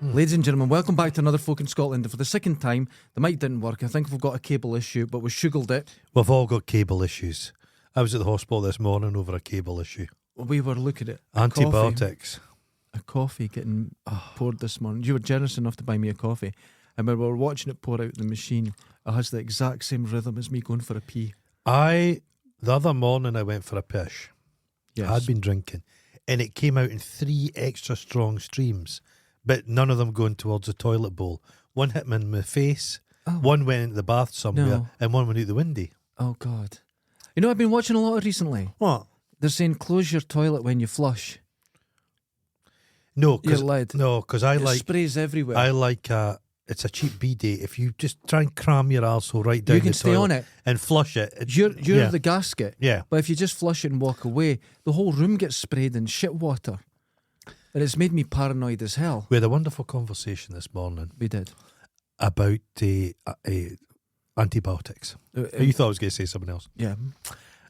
Ladies and gentlemen, welcome back to another Folk in Scotland. For the second time, the mic didn't work. I think we've got a cable issue, but we sugarled it. We've all got cable issues. I was at the hospital this morning over a cable issue. We were looking at antibiotics. A coffee getting poured this morning. You were generous enough to buy me a coffee. And when we were watching it pour out the machine, it has the exact same rhythm as me going for a pee. The other morning I went for a pish. Yes. I'd been drinking. And it came out in 3 extra strong streams. But none of them going towards the toilet bowl. One hit me in my face, one went into the bath somewhere, and one went out the windy. Oh, God. You know what I've been watching a lot recently? What? They're saying close your toilet when you flush. No, Your lid. No, because It sprays everywhere. I like it's a cheap bidet. If you just try and cram your arsehole right down you can the stay toilet on it and flush it. You're yeah. the gasket. Yeah. But if you just flush it and walk away, the whole room gets sprayed in shit water. And it's made me paranoid as hell. We had a wonderful conversation this morning. We did. About antibiotics. You thought I was going to say something else. Yeah.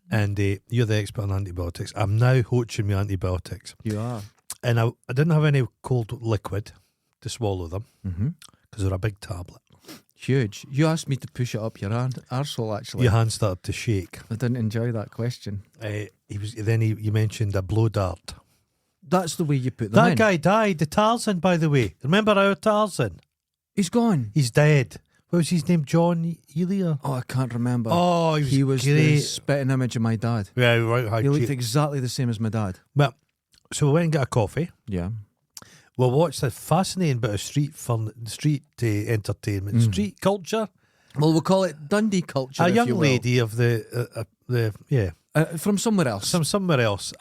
And you're the expert on antibiotics. I'm now hoaching my antibiotics. You are. And I didn't have any cold liquid to swallow them because they're a big tablet. Huge. You asked me to push it up your arsehole, actually. Your hand started to shake. I didn't enjoy that question. You mentioned a blow dart. That's the way you put them in. That guy died, the Tarzan, by the way. Remember our Tarzan? He's gone. He's dead. What was his name? John Elia? Oh, I can't remember. Oh, he was great. the spitting image of my dad. Yeah, right. He looked exactly the same as my dad. Well, so we went and got a coffee. Yeah. We'll watch a fascinating bit of street fun, street entertainment, street culture. Well, we'll call it Dundee culture. A if young you will. lady of From somewhere else. Somewhere else.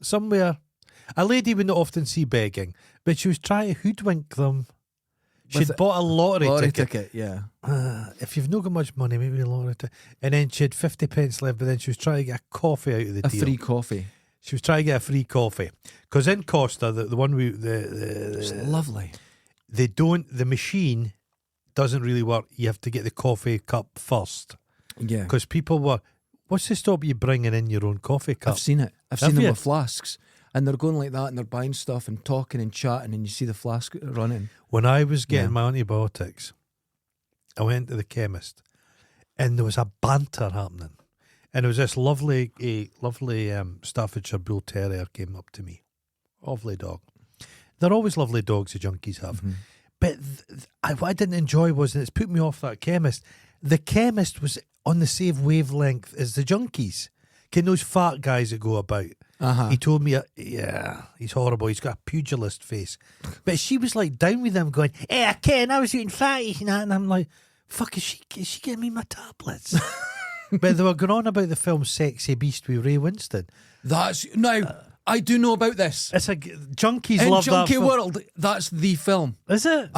Somewhere. A lady we not often see begging, but she was trying to hoodwink them. She'd bought a lottery ticket. Yeah. If you've not got much money, maybe a lottery ticket. And then she had 50 pence left, but then she was trying to get a coffee out of the deal. A free coffee. She was trying to get a free coffee. Because in Costa, the one it's lovely. The machine doesn't really work. You have to get the coffee cup first. Yeah. Because people were, what's to stop you bringing in your own coffee cup? I've seen it. I've seen them with flasks. And they're going like that and they're buying stuff and talking and chatting and you see the flask running. When I was getting my antibiotics, I went to the chemist and there was a banter happening. And there was this lovely Staffordshire Bull Terrier came up to me. Lovely dog. They're always lovely dogs the junkies have. Mm-hmm. But what I didn't enjoy was, and it's put me off that chemist, the chemist was on the same wavelength as the junkies. Can those fat guys that go about? He told me, he's horrible. He's got a pugilist face. But she was like down with him going, hey, I can, I was eating fatties and that. And I'm like, fuck, is she getting me my tablets? But they were going on about the film Sexy Beast with Ray Winston. I do know about this. It's junkies in love that Junkie World, that's the film. Is it?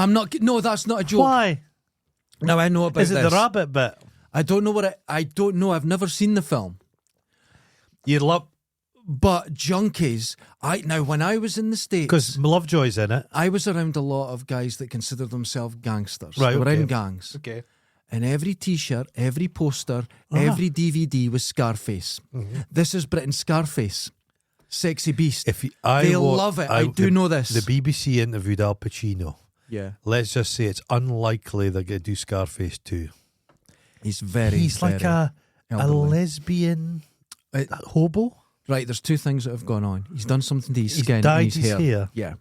No, that's not a joke. Why? Now I know about this. Is it the rabbit bit? I don't know I don't know. I've never seen the film. You love... But junkies, when I was in the States, because Lovejoy's in it, I was around a lot of guys that considered themselves gangsters. Right, they were in gangs. Okay. And every T-shirt, every poster, every DVD was Scarface. Mm-hmm. This is Britain's Scarface. Sexy Beast. They love it. I do know this. The BBC interviewed Al Pacino. Yeah. Let's just say it's unlikely they're going to do Scarface 2. He's like a lesbian hobo. Right, there's two things that have gone on. He's done something to his skin. He's dyed and his hair. Yeah.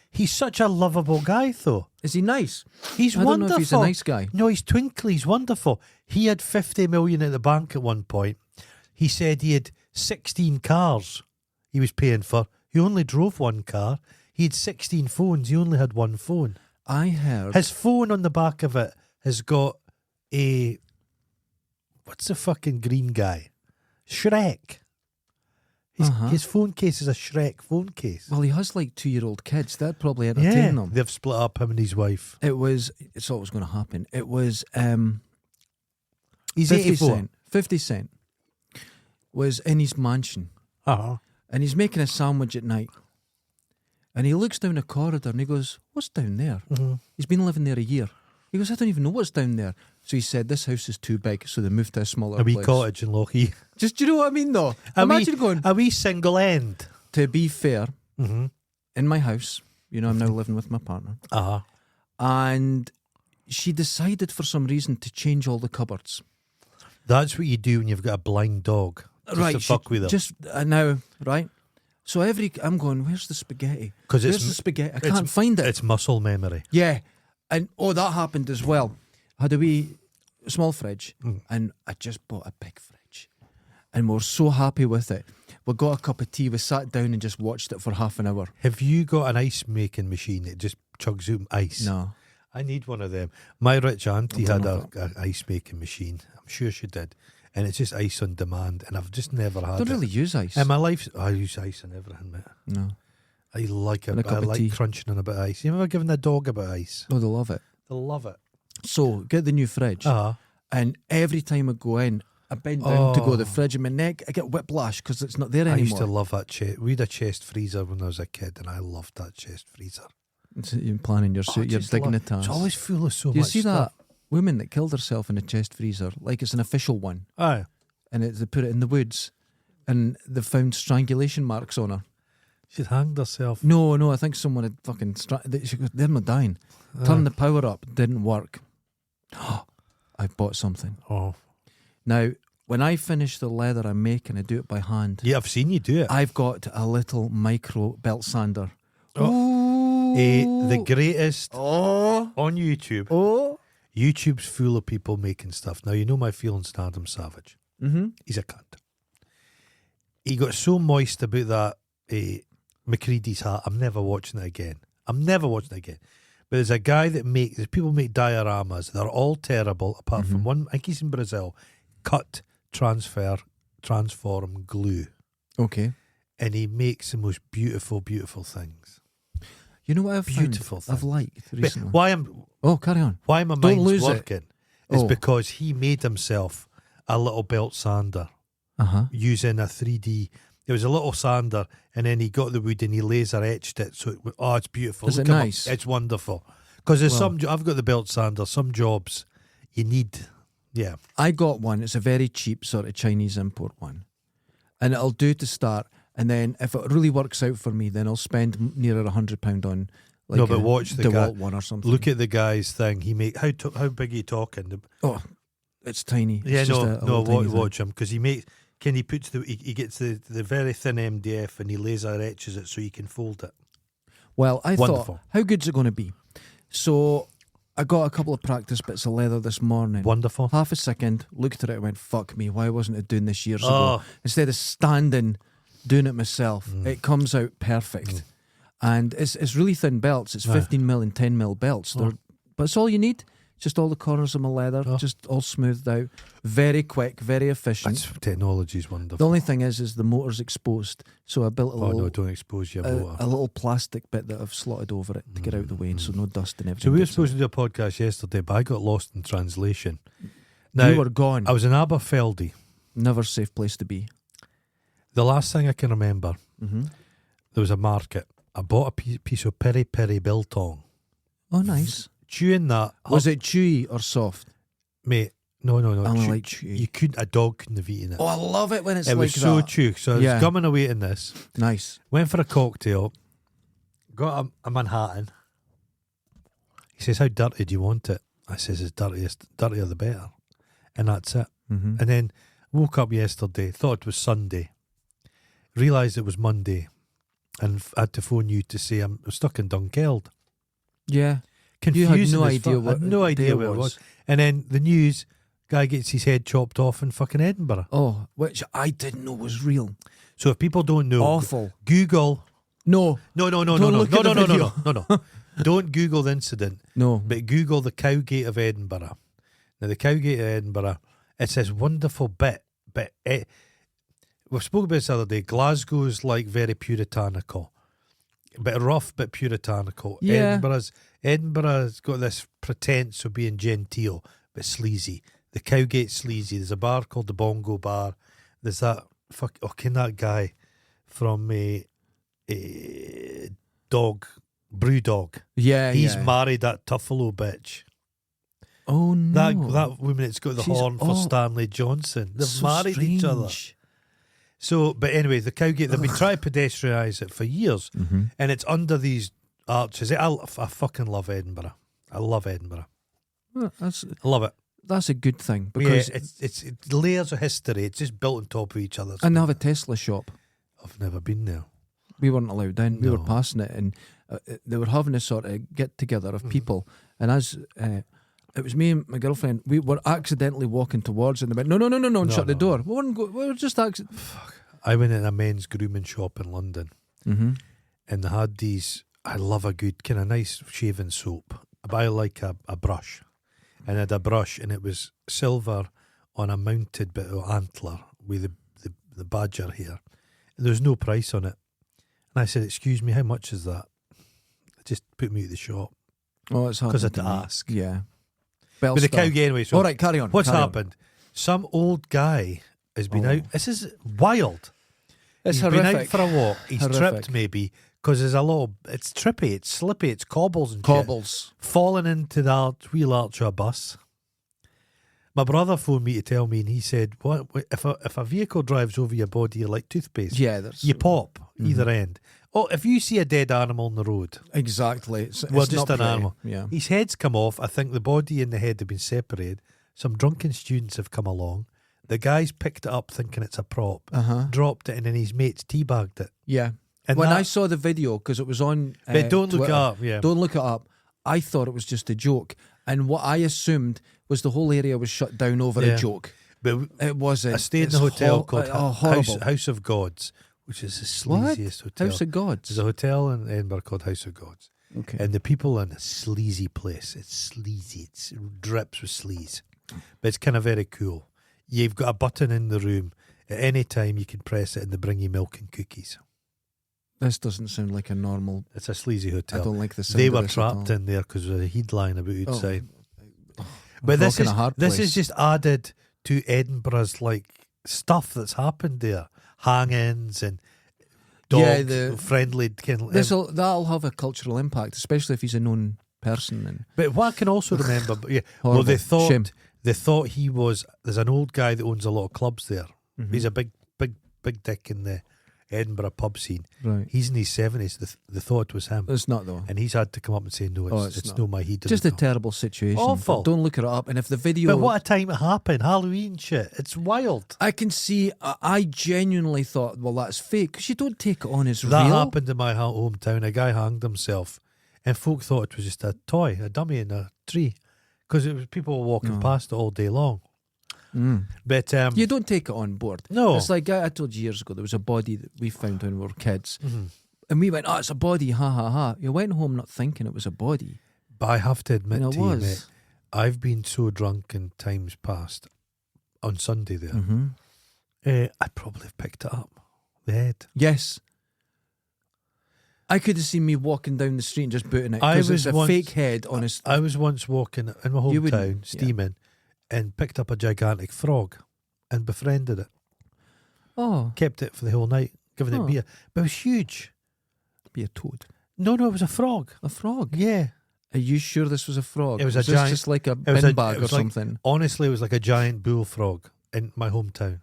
He's such a lovable guy, though. Is he nice? He's I wonderful. don't know if he's a nice guy. No, he's twinkly. He's wonderful. He had 50 million at the bank at one point. He said he had 16 cars he was paying for. He only drove one car. He had 16 phones. He only had one phone. I heard... His phone on the back of it has got a... What's the fucking green guy? Shrek. His phone case is a Shrek phone case. Well, he has like 2-year-old kids. That'd probably entertain them. They've split up, him and his wife. It's always going to happen. It was he's 84. 50 Cent was in his mansion. And he's making a sandwich at night. And he looks down a corridor and he goes, what's down there? Mm-hmm. He's been living there a year. He goes, I don't even know what's down there. So he said, this house is too big, so they moved to a smaller place. A wee cottage in Lochee. Just, do you know what I mean, though? Imagine going... A wee single end. To be fair, in my house, You know, I'm now living with my partner. Uh-huh. And she decided for some reason to change all the cupboards. That's what you do when you've got a blind dog. Just to fuck with them. Just now, right? So I'm going, where's the spaghetti? Because where's the spaghetti? I can't find it. It's muscle memory. Yeah. And that happened as well. I had a wee small fridge and I just bought a big fridge. And we were so happy with it. We got a cup of tea, we sat down and just watched it for half an hour. Have you got an ice making machine that just chugs out ice? No. I need one of them. My rich auntie had an ice making machine. I'm sure she did. And it's just ice on demand. And I've just never had it. Don't really use ice. In my life, I use ice and everything, mate. No. I like it. And I like crunching on a bit of ice. You ever given a dog a bit of ice? Oh, they love it. They love it. So, get the new fridge. And every time I go in, I bend down to go to the fridge and my neck, I get whiplash because it's not there anymore. I used to love that chest. We had a chest freezer when I was a kid and I loved that chest freezer. You're planning your suit, you're dignitas. It's always full of so much Do you see stuff. that woman that killed herself in a chest freezer? Like it's an official one. Aye. And they put it in the woods and they found strangulation marks on her. She'd hanged herself. No, I think someone had fucking... they're not dying. Turn the power up, didn't work. I bought something. Oh. Now, when I finish the leather I'm making, I do it by hand. Yeah, I've seen you do it. I've got a little micro belt sander. The greatest on YouTube. YouTube's full of people making stuff. Now, you know my feelings on Adam Savage. Mm-hmm. He's a cunt. He got so moist about that McCready's hat. I'm never watching it again. But there's a guy there's people make dioramas. They're all terrible, apart from one. I think he's in Brazil. Cut, transform, glue. Okay. And he makes the most beautiful, beautiful things. You know what I've beautiful found I've liked recently? Carry on. Why my mind's working is because he made himself a little belt sander using a 3D. It was a little sander, and then he got the wood and he laser etched it. So it's beautiful. Is it nice? It's wonderful. Because there's I've got the belt sander. Some jobs you need. Yeah, I got one. It's a very cheap sort of Chinese import one, and it'll do to start. And then if it really works out for me, then I'll spend nearer £100 on but watch the guy, one or something. Look at the guy's thing. He make how big are you talking? It's tiny. Yeah, it's watch him because he makes. He puts he gets the very thin MDF and he laser etches it so you can fold it. Well, I thought, how good's it going to be? So I got a couple of practice bits of leather this morning. Wonderful. Half a second, looked at it and went, fuck me, why wasn't I doing this years ago? Instead of standing, doing it myself, it comes out perfect. And it's really thin belts. It's 15mm and 10mm belts. But it's all you need. Just all the corners of my leather, just all smoothed out. Very quick, very efficient. Technology's wonderful. The only thing is the motor's exposed. So I built a little... no, don't expose your motor. A little plastic bit that I've slotted over it to get out of the way, so no dust and everything. So we were supposed to do a podcast yesterday, but I got lost in translation. Now, you were gone. I was in Aberfeldy. Never a safe place to be. The last thing I can remember, there was a market. I bought a piece of peri peri biltong. Oh, nice. Chewing that. Was it chewy or soft? Mate, no. I like chewy. A dog couldn't have eaten it. Oh, I love it when it's like that. It was so chewy. So I was gumming away in this. Nice. Went for a cocktail. Got a Manhattan. He says, how dirty do you want it? I says, as dirtier the better. And that's it. And then woke up yesterday, thought it was Sunday. Realised it was Monday. And I had to phone you to say I'm stuck in Dunkeld. Yeah. Confusing. You had no idea what it was. And then the news, guy gets his head chopped off in fucking Edinburgh. Oh, which I didn't know was real. So if people don't know, awful. Google. No. Don't Google the incident. No. But Google the Cowgate of Edinburgh. Now the Cowgate of Edinburgh, it's this wonderful bit. But we spoke about this the other day. Glasgow's like very puritanical. Bit rough, bit puritanical. Yeah. Edinburgh's got this pretense of being genteel, but sleazy. The Cowgate's sleazy. There's a bar called the Bongo Bar. There's that can that guy from Brewdog. Yeah, he's married that Tuffalo bitch. Oh no, that woman that's got the horn for Stanley Johnson. They've married each other. So, but anyway, the Cowgate, they've been trying to pedestrianise it for years, and it's under these arches. I fucking love Edinburgh. I love Edinburgh. Well, I love it. that's a good thing because it's layers of history. It's just built on top of each other. and they have a Tesla shop. I've never been there. We weren't allowed in. We No. were passing it, and they were having a sort of get together of people. And as it was me and my girlfriend, we were accidentally walking towards it, and they went, no, and shut the door. We were just I went in a men's grooming shop in London, Mm-hmm. and they had these. I love a good kind of nice shaving soap, but I like a brush, and I had a brush, and it was silver on a mounted bit of antler with the badger here. And there was no price on it, and I said, "Excuse me, how much is that?" They just put me at the shop Oh, it's happened because I had to me. ask. Yeah. With the cow anyway. So All right, carry on. what's carry on. happened? Some old guy has been Oh. out. This is wild. It's He's horrific. been out for a walk. He's Horrific. tripped maybe because there's a lot. It's trippy. It's slippy. It's cobbles and shit. Cobbles. Falling into the wheel arch of a bus. My brother phoned me to tell me, and he said, "What if a vehicle drives over your body, you're like toothpaste? Yeah, that's You pop either end. Oh, if you see a dead animal on the road, exactly. It's just not an pretty. animal. Yeah. His head's come off. I think the body and the head have been separated. Some drunken students have come along. The guy's picked it up thinking it's a prop, dropped it, and then his mates teabagged it. Yeah. And when that- I saw the video, because it was on But don't look it Twitter, up. Yeah, Don't look it up. I thought it was just a joke. And what I assumed was the whole area was shut down over Yeah. a joke. but It wasn't. I stayed in It's a hotel called horrible. House of Gods, which is the What? sleaziest hotel. House of Gods. There's a hotel in Edinburgh called House of Gods. Okay. And the people in a sleazy place. It's sleazy. It drips with sleaze. But it's kind of very cool. You've got a button in the room. At any time you can press it and they bring you milk and cookies. This doesn't sound like a normal. It's a sleazy hotel. I don't like the sound They of were this at trapped all. in there because of a headline about Oh. outside. I'm But this rocking is a hard this place. is just added to Edinburgh's like stuff that's happened there. Hang-ins and dog Yeah, the- friendly kind of That'll have a cultural impact, especially if he's a known person. And But what I can also remember, well, Horrible. they Shame. thought he was. There's an old guy that owns a lot of clubs there. Mhm. He's a big dick in the Edinburgh pub scene. right. He's in his 70s. They thought it was him, It's not though. and he's had to come up and say no. Oh, It's it's no my. He didn't Just a know. terrible situation. Awful. Don't look it up. And if the video, But what a time it happened! Halloween shit. It's wild. I can see. I genuinely thought, well, that's fake because you don't take it on as That real. happened in my hometown. A guy hanged himself, and folk thought it was just a toy, a dummy in a tree, because it was people were walking No. past it all day long. Mm. But You don't take it on board. no, It's like I told you years ago. There was a body that we found when we were kids, Mhm. and we went, "Oh, it's a body!" Ha ha ha! You went home not thinking it was a body. But I have to admit And it to you, was. mate, I've been so drunk in times past. On Sunday there, Mm-hmm. I probably have picked it up. The head. Yes. I could have seen me walking down the street and just booting it I because was it's a once- fake head on a. I was once walking in my You wouldn't- hometown, yeah. steaming, and picked up a gigantic frog and befriended it. Oh, Kept it for the whole night, giving Oh. it beer. But it was huge. be a toad, No, it was a frog. a frog. Yeah. Are you sure this was a frog? It was a this giant- just like a was bin a- bag it or was like- something. Honestly, it was like a giant bullfrog in my hometown.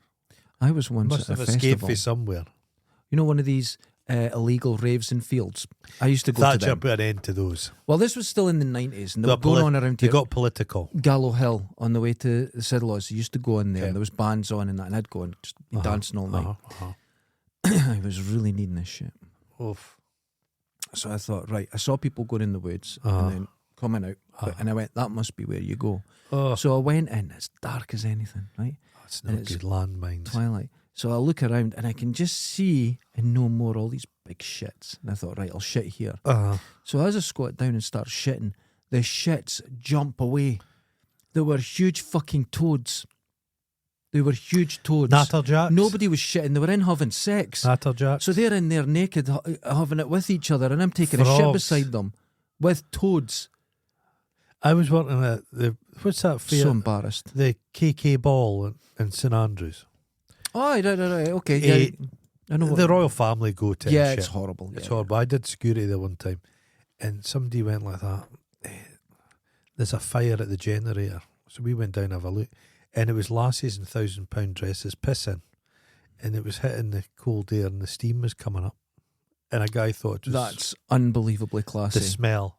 I was once Must at have a escaped festival. from somewhere. You know, one of these illegal raves in fields. I used to go to Thatcher them. put an end to those. Well, this was still in the 90s, and they They were going on around They here. got political. Gallow Hill on the way to the Sidlaws. I used to go in there, Okay. and there was bands on and that, and I'd go and just be dancing all night. I was really needing this shit. Oof. So I thought, right, I saw people going in the woods Uh-huh. and then coming out, and I went, that must be where you go. Oh, So I went in, it's dark as anything, right? that's and not it's good. Landmines. Twilight. So I look around and I can just see and no more all these big shits. And I thought, right, I'll shit here. So as I squat down and start shitting, the shits jump away. There were huge fucking toads. They were huge toads. Natterjacks. Nobody was shitting. They were in having sex. Natterjacks. So they're in there naked, having it with each other, and I'm taking a shit Frogs. beside them with toads. I was working at the what's that fair? So embarrassed. The KK Ball in St Andrews. Oh, right. Okay. Eh, Yeah, I know. The royal family go to. Yeah, and it's shit. horrible. It's yeah. horrible. I did security there one time, and somebody went like that. There's a fire at the generator, so we went down to have a look, and it was lassies in £1,000 dresses pissing, and it was hitting the cold air, and the steam was coming up, and a guy thought it was That's unbelievably classy. the smell.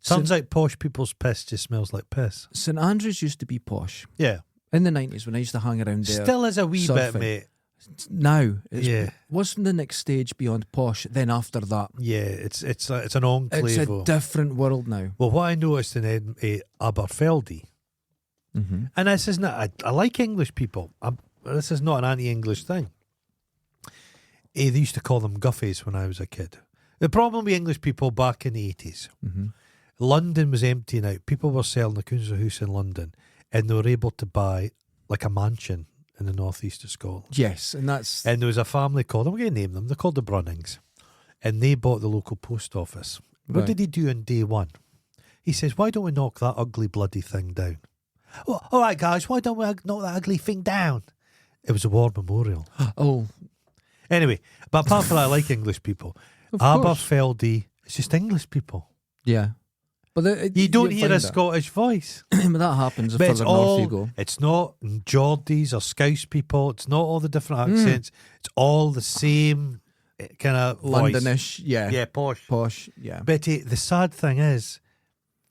Sounds like posh people's piss just smells like piss. St Andrews used to be posh. Yeah. In the 90s when I used to hang around there. Still is a wee bit, surfing. mate. Now, Yeah. what's the next stage beyond posh? Then after that, Yeah, it's an enclave. it's a different world now. Well, what I noticed in Aberfeldy, Mm-hmm. and this is not, I like English people. This is not an anti-English thing. They used to call them guffies when I was a kid. The problem with English people back in the 80s, Mm-hmm. London was emptying out. People were selling the Council House in London, and they were able to buy like a mansion in the northeast of Scotland. Yes, and that's And there was a family called, I'm going to name them, they're called the Brunnings, and they bought the local post office. What Right. did he do on day one? He says, why don't we knock that ugly bloody thing down? Oh, all right, guys, why don't we knock that ugly thing down? It was a war memorial. oh, Anyway, but apart from that, I like English people. of course. Aberfeldy, it's just English people. Yeah, but You don't you'll hear find a that. Scottish voice. But that happens the But it's further north you all, go. it's not Geordies or Scouse people. It's not all the different accents. It's all the same kind of voice. Londonish, yeah, Yeah, posh. posh, yeah. But the sad thing is,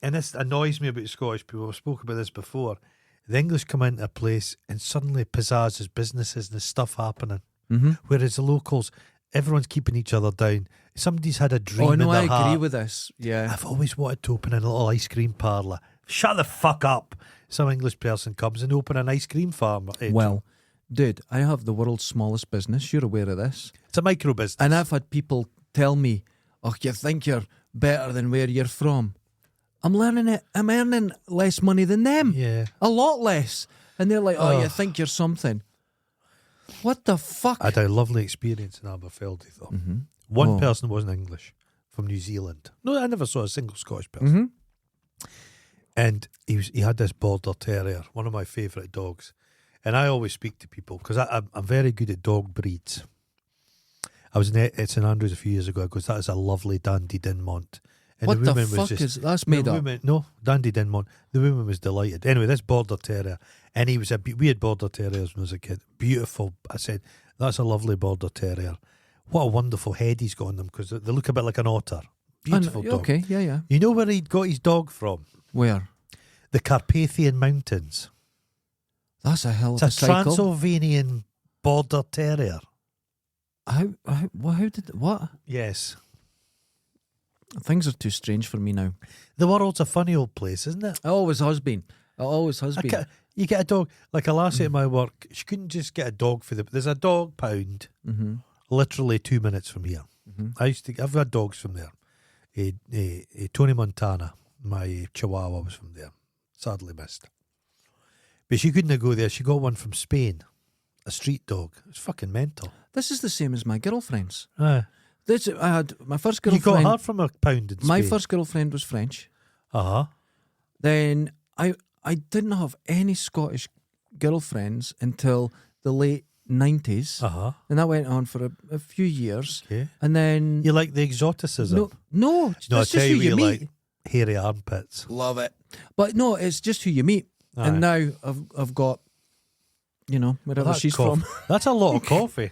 and this annoys me about Scottish people, I've spoken about this before, the English come into a place and suddenly pizzazz there's businesses and there's stuff happening. Mm-hmm. Whereas the locals, everyone's keeping each other down. Somebody's had a dream Oh no, in their I agree heart. with this. Yeah, I've always wanted to open a little ice cream parlour. Shut the fuck up. Some English person comes and open an ice cream farm. well, dude, I have the world's smallest business. You're aware of this, It's a micro business. and I've had people tell me, "Oh, you think you're better than where you're from?" I'm learning it. I'm earning less money than them. Yeah. A lot less. And they're like, oh, you Ugh. think you're something. What the fuck? I had a lovely experience in Aberfeldy, though. Mm-hmm. One Oh. person wasn't English, from New Zealand. No, I never saw a single Scottish person. Mm-hmm. And he had this border terrier, one of my favourite dogs. And I always speak to people because I'm very good at dog breeds. I was at St Andrews a few years ago. I goes, that is a lovely Dandy Dinmont. And What the woman was fuck just, is that's made the up? woman, no, Dandy Dinmont. The woman was delighted. Anyway, this border terrier, and he was we had border terriers when I was a kid. Beautiful. I said, that's a lovely border terrier. What a wonderful head he's got on them because they look a bit like an otter. Beautiful dog. Okay, yeah, yeah. You know where he got his dog from? Where? The Carpathian Mountains. That's a hell of It's a a cycle. Transylvanian border terrier. How did what? Yes. Things are too strange for me now. The world's a funny old place, isn't it? It always has been. It always has been. You get a dog, like a lassie at my work, she couldn't just get a dog for there's a dog pound Mm-hmm. literally 2 minutes from here. Mm-hmm. I've had dogs from there. Tony Montana, my Chihuahua, was from there. Sadly missed. But she couldn't go there. She got one from Spain, a street dog. It's fucking mental. This is the same as my girlfriend's. I had my first you girlfriend. got her from a pound in Spain. My first girlfriend was French. Uh-huh. Then I didn't have any Scottish girlfriends until the late 90s. Uh-huh. And that went on for a few years. Okay. And then... You like the exoticism? No, I that's just tell who you, you you meet. like hairy armpits. Love it. But no, it's just who you meet. Aye. And now I've got, wherever That's she's coffee. from. That's a lot of coffee.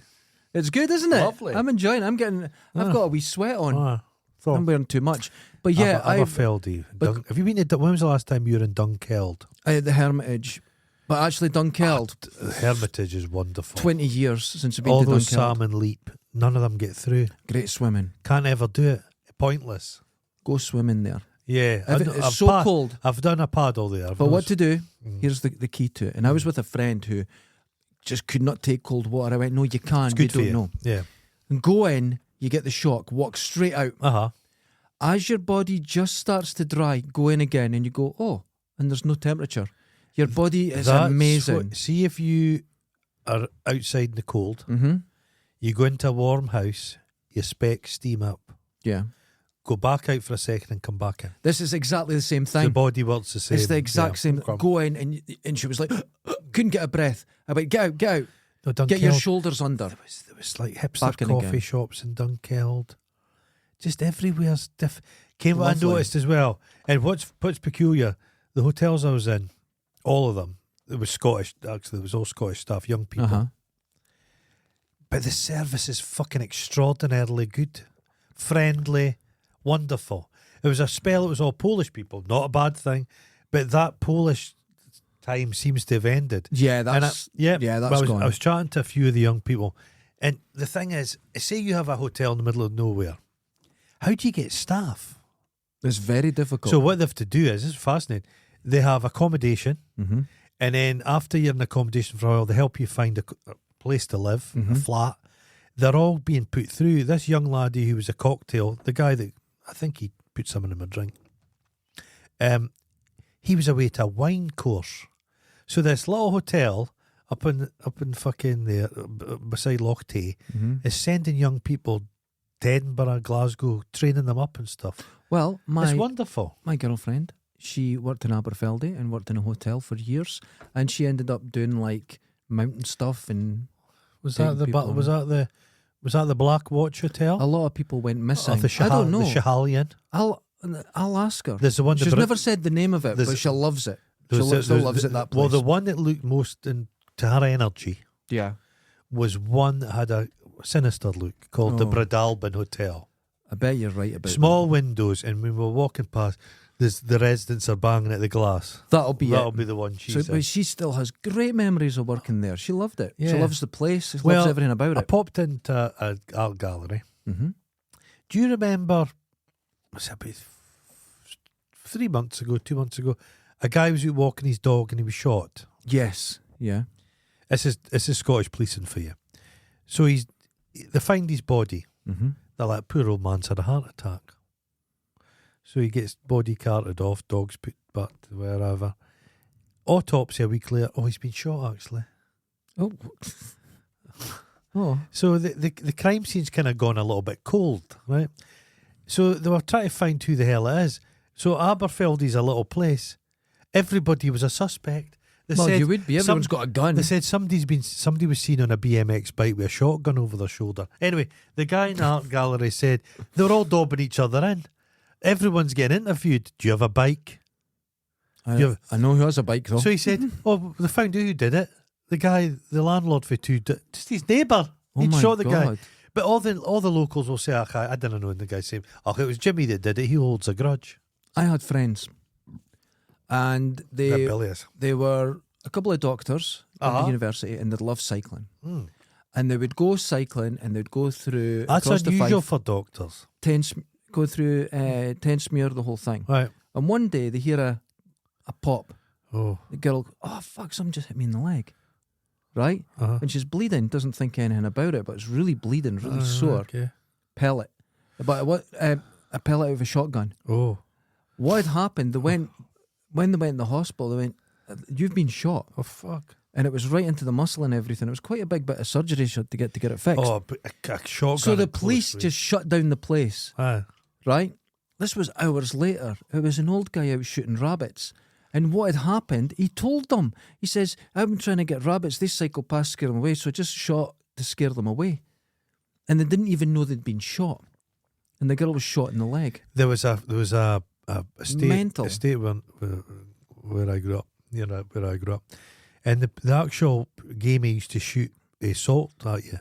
It's good, isn't it? Lovely. I'm enjoying it. I've got a wee sweat on. So I'm wearing too much. But yeah, Aberfeldy. Have you been to? When was the last time you were in Dunkeld? the Hermitage. But actually Dunkeld, The Hermitage is wonderful. 20 years since I've been All to those Dunkeld. salmon leap. None of them get through. Great swimming. Can't ever do it. Pointless. Go swimming there. Yeah, It's so cold. I've done a paddle there. But what to do, here's the key to it. And I was with a friend who just could not take cold water. I went, no, you can. It's good you for don't you. know. Yeah. And go in, you get the shock, walk straight out. Uh-huh. As your body just starts to dry, go in again and you go, oh, and there's no temperature. Your body is That's amazing. what- see if you are outside in the cold, Mm-hmm. you go into a warm house, you spec steam up, Yeah. go back out for a second and come back in. This is exactly the same The thing. body works the same. It's the exact same. Okay. Go in and she was like, couldn't get a breath. I went, get out. No, Get your Dunkeld, shoulders under. there was like hipster Back in coffee again. shops in Dunkeld. Just everywhere's Came what I Lovely. noticed as well. And what's peculiar, the hotels I was in, all of them, it was Scottish, actually, it was all Scottish staff, young people. Uh-huh. But the service is fucking extraordinarily good. friendly, wonderful. It was a spell, it was all Polish people, not a bad thing, but that Polish time seems to have ended. Yeah, that's gone. I was chatting to a few of the young people, and the thing is, say you have a hotel in the middle of nowhere, how do you get staff? It's very difficult. So what they have to do is, this is fascinating, they have accommodation, Mm-hmm. and then after you're in accommodation for a while, they help you find a place to live, a flat. They're all being put through. This young laddie who was a cocktail, the guy that, I think he put something in my drink, he was away to a wine course. So this little hotel up in fucking there, beside Loch Tay, is sending young people to Edinburgh, Glasgow, training them up and stuff. Well, it's wonderful. My girlfriend, she worked in Aberfeldy and worked in a hotel for years, and she ended up doing like mountain stuff. And was that the Black Watch Hotel? A lot of people went missing. I don't know. The Schiehallion. I'll ask her. There's the one. She's never said the name of it, but she loves it. She still loves it. That place. Well, the one that looked most to her energy, was one that had a sinister look called the Bradalbin Hotel. I bet you're right about small windows, and when we're walking past, the residents are banging at the glass. That'll be the one she's in. But she still has great memories of working there. She loved it. Yeah. She loves the place. She loves everything about it. I popped into an art gallery. Mm-hmm. Do you remember? Was it about 2 months ago? A guy was out walking his dog and he was shot. Yes. Yeah. This is Scottish policing for you. So they find his body. Mm-hmm. They're like, poor old man's had a heart attack. So he gets body carted off, dogs put back to wherever. Autopsy a week later. Oh, he's been shot actually. Oh. Oh. So the crime scene's kind of gone a little bit cold, right? So they were trying to find who the hell it is. So Aberfeldy's a little place. Everybody was a suspect. They said you would be. Everyone's got a gun. They said somebody was seen on a BMX bike with a shotgun over their shoulder. Anyway, the guy in the art gallery said they were all dobbing each other in. Everyone's getting interviewed. Do you have a bike? I know who has a bike though. So he said, "Oh, they found out who did it. The guy, the landlord for just his neighbour. He'd shot the guy." But all the locals will say, I didn't know. And the guy said, it was Jimmy that did it. He holds a grudge. I had friends, and they were a couple of doctors at the university, and they loved cycling. Mm. And they would go cycling, and they'd go through. That's unusual for doctors. Go through Tensmuir, the whole thing. Right. And one day they hear a pop. Oh. The girl, fuck! Someone just hit me in the leg. Right? And she's bleeding, doesn't think anything about it, but it's really bleeding, really sore. Okay. Pellet. But a pellet out of a shotgun. Oh. What had happened, when they went in the hospital, they went, "You've been shot." Oh, fuck. And it was right into the muscle and everything. It was quite a big bit of surgery to get it fixed. Oh, but a shotgun. So the police just shut down the place. Right? This was hours later. It was an old guy out shooting rabbits. And what had happened, he told them. He says, "I've been trying to get rabbits. These psychopaths scare them away, so I just shot to scare them away." And they didn't even know they'd been shot. And the girl was shot in the leg. There was a mental estate where I grew up, where I grew up, and the actual game used to shoot a salt at you.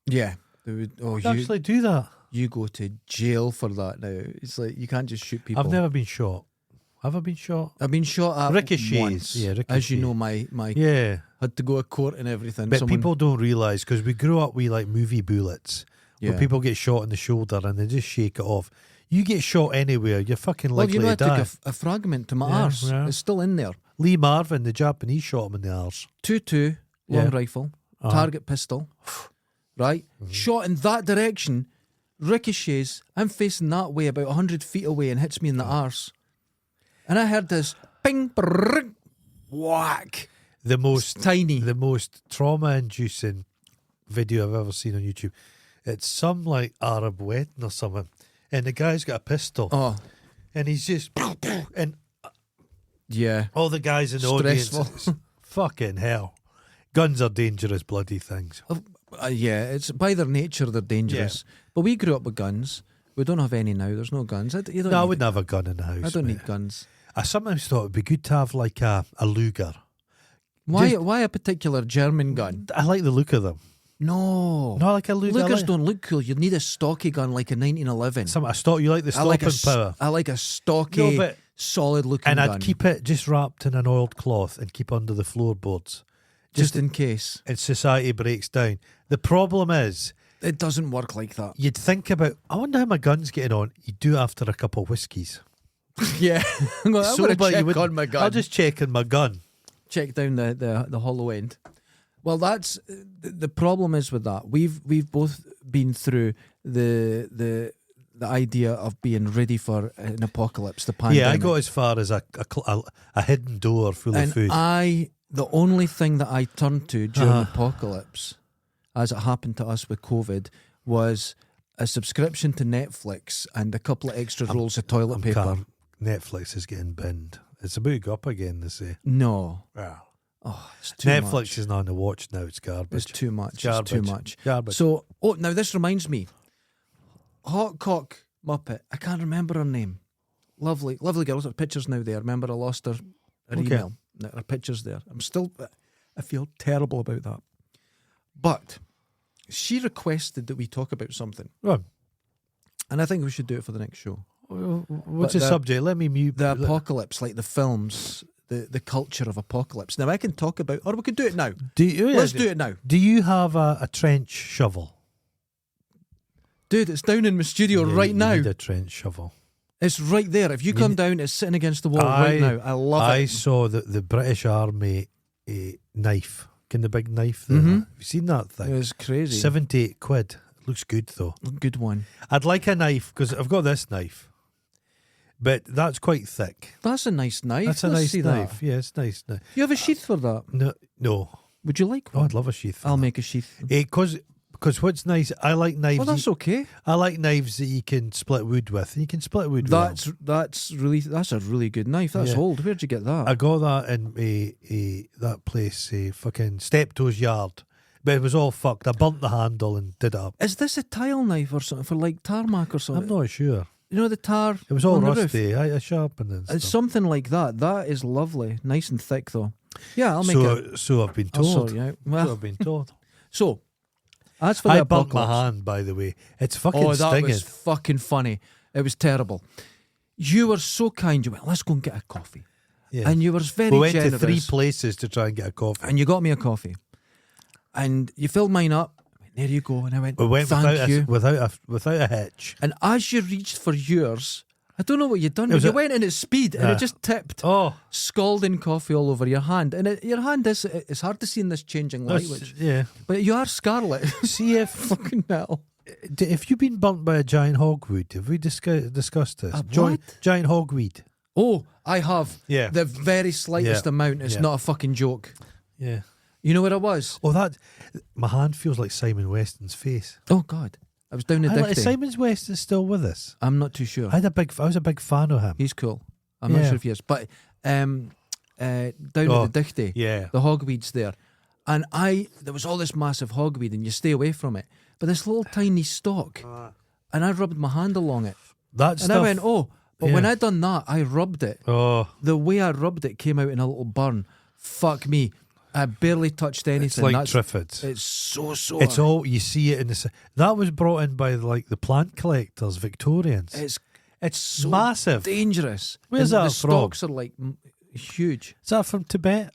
Yeah, they would. Oh, you actually do that. You go to jail for that now. It's like you can't just shoot people. I've never been shot. Have I been shot? I've been shot at ricochets. Once. Yeah, ricochets. As you know, my had to go to court and everything. But people don't realise, because we grew up with like movie bullets, where people get shot in the shoulder and they just shake it off. You get shot anywhere, you're fucking likely to die. I took a fragment to my arse. Yeah. It's still in there. Lee Marvin, the Japanese, shot him in the arse. 2.2 long rifle, target pistol, right? Mm-hmm. Shot in that direction, ricochets. I'm facing that way, about 100 feet away, and hits me in the arse. And I heard this ping, brrr, whack. The most tiny, the most trauma-inducing video I've ever seen on YouTube. It's some like Arab wedding or something, and the guy's got a pistol. Oh, and he's just and all the guys in the stressful. Audience. Fucking hell, guns are dangerous, bloody things. Yeah, it's by their nature they're dangerous. Yeah. But we grew up with guns. We don't have any now. There's no guns. I wouldn't have a gun in the house. I don't need guns. I sometimes thought it'd be good to have like a Luger. Why a particular German gun? I like the look of them. No. Not like a Luger's don't look cool. You need a stocky gun like a 1911. You like the stopping power. I like a stocky, solid looking gun. And I'd keep it just wrapped in an oiled cloth and keep under the floorboards. Just in case. And society breaks down. The problem is... It doesn't work like that. You'd think about, I wonder how my gun's getting on. You do after a couple of whiskies. Yeah. I'm going to check on my gun. I'll just check on my gun. Check down the hollow end. Well, that's the problem is with that. We've both been through the idea of being ready for an apocalypse, the pandemic. Yeah, I got as far as a hidden door full of food. The only thing that I turned to during apocalypse, as it happened to us with COVID, was a subscription to Netflix and a couple of extra rolls of toilet paper. Netflix is getting binned. It's about to go up again, they say. No. Yeah. Oh, it's too Netflix much. is not on the watch now. It's garbage. It's too much. Garbage. It's too much. Garbage. So, now this reminds me. Hot Cock Muppet. I can't remember her name. Lovely girl. Her picture's now there. Remember, I lost her email. Her picture's there. I feel terrible about that. But she requested that we talk about something. Right. And I think we should do it for the next show. What's the subject? Let me mute. The apocalypse, like the films, the culture of apocalypse. Now, I can talk about, or we could do it now. Let's do it now. Do you have a trench shovel? Dude, it's down in my studio right now. You need a trench shovel. It's right there. If you come down, it's sitting against the wall right now. I love it. I saw the British Army knife. Can the big knife there? Have you seen that thing? It was crazy. 78 quid. Looks good though. Good one. I'd like a knife because I've got this knife. But that's quite thick. That's a nice knife. That's a nice knife. Yeah, it's nice. You have a sheath for that? No. Would you like one? Oh, I'd love a sheath. I'll make a sheath. Because what's nice, I like knives. Well, that's okay. I like knives that you can split wood with. And you can split wood that's a really good knife. That's old. Where'd you get that? I got that in that place, fucking Steptoe's Yard. But it was all fucked. I burnt the handle and did it up. Is this a tile knife or something for like tarmac or something? I'm not sure. You know the tar? It was all on rusty. I sharpened it. It's something like that. That is lovely. Nice and thick though. Yeah, I'll make it. So I've been I'll told. sort you out. Well, So I've been told. So, as for the burnt apocalypse, my hand, by the way. It's fucking that stinging. was fucking funny. It was terrible. You were so kind. You went, let's go and get a coffee. Yeah. And you were very we went generous. to 3 places to try and get a coffee. And you got me a coffee. And you filled mine up. There you go. And I went, We went thank you. without a hitch. And as you reached for yours, I don't know what you'd done, but you went in at speed and it just tipped. Oh. Scalding coffee all over your hand. And your hand it's hard to see in this changing light. But you are scarlet. See if fucking hell. If you've been burnt by a giant hogweed, have we discussed this? What? Giant hogweed. Oh, I have. Yeah. The very slightest amount. It's not a fucking joke. Yeah. You know where I was? Oh, my hand feels like Simon Weston's face. Oh, God. I was down the Is Simon Weston still with us? I'm not too sure. I was a big fan of him. He's cool. I'm not sure if he is. But down at the Dichty, the hogweed's there. And there was all this massive hogweed and you stay away from it. But this little tiny stalk, and I rubbed my hand along it. I went, but when I done that, I rubbed it. Oh. The way I rubbed it came out in a little burn. Fuck me. I barely touched anything. It's like Triffids. It's so It's all, you see it in the... That was brought in by like the plant collectors, Victorians. It's so massive. Dangerous. Where's that the from? stalks are like huge. Is that from Tibet?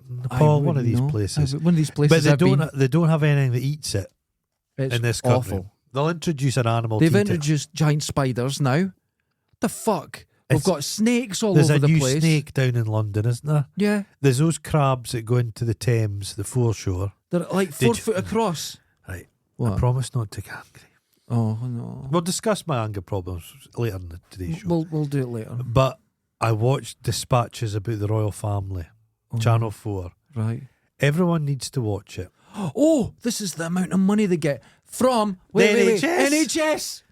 Nepal, one of these places. One of these places. But they don't have anything that eats it in this country. Awful. They'll introduce an animal. They've introduced giant spiders now. What the fuck? We've got snakes all over the place. There's a new snake down in London, isn't there? Yeah. There's those crabs that go into the Thames, the foreshore. They're like 4 foot across. Right. What? I promise not to get angry. Oh, no. We'll discuss my anger problems later in today's show. We'll do it later. But I watched dispatches about the royal family, Channel 4. Right. Everyone needs to watch it. Oh, this is the amount of money they get from NHS.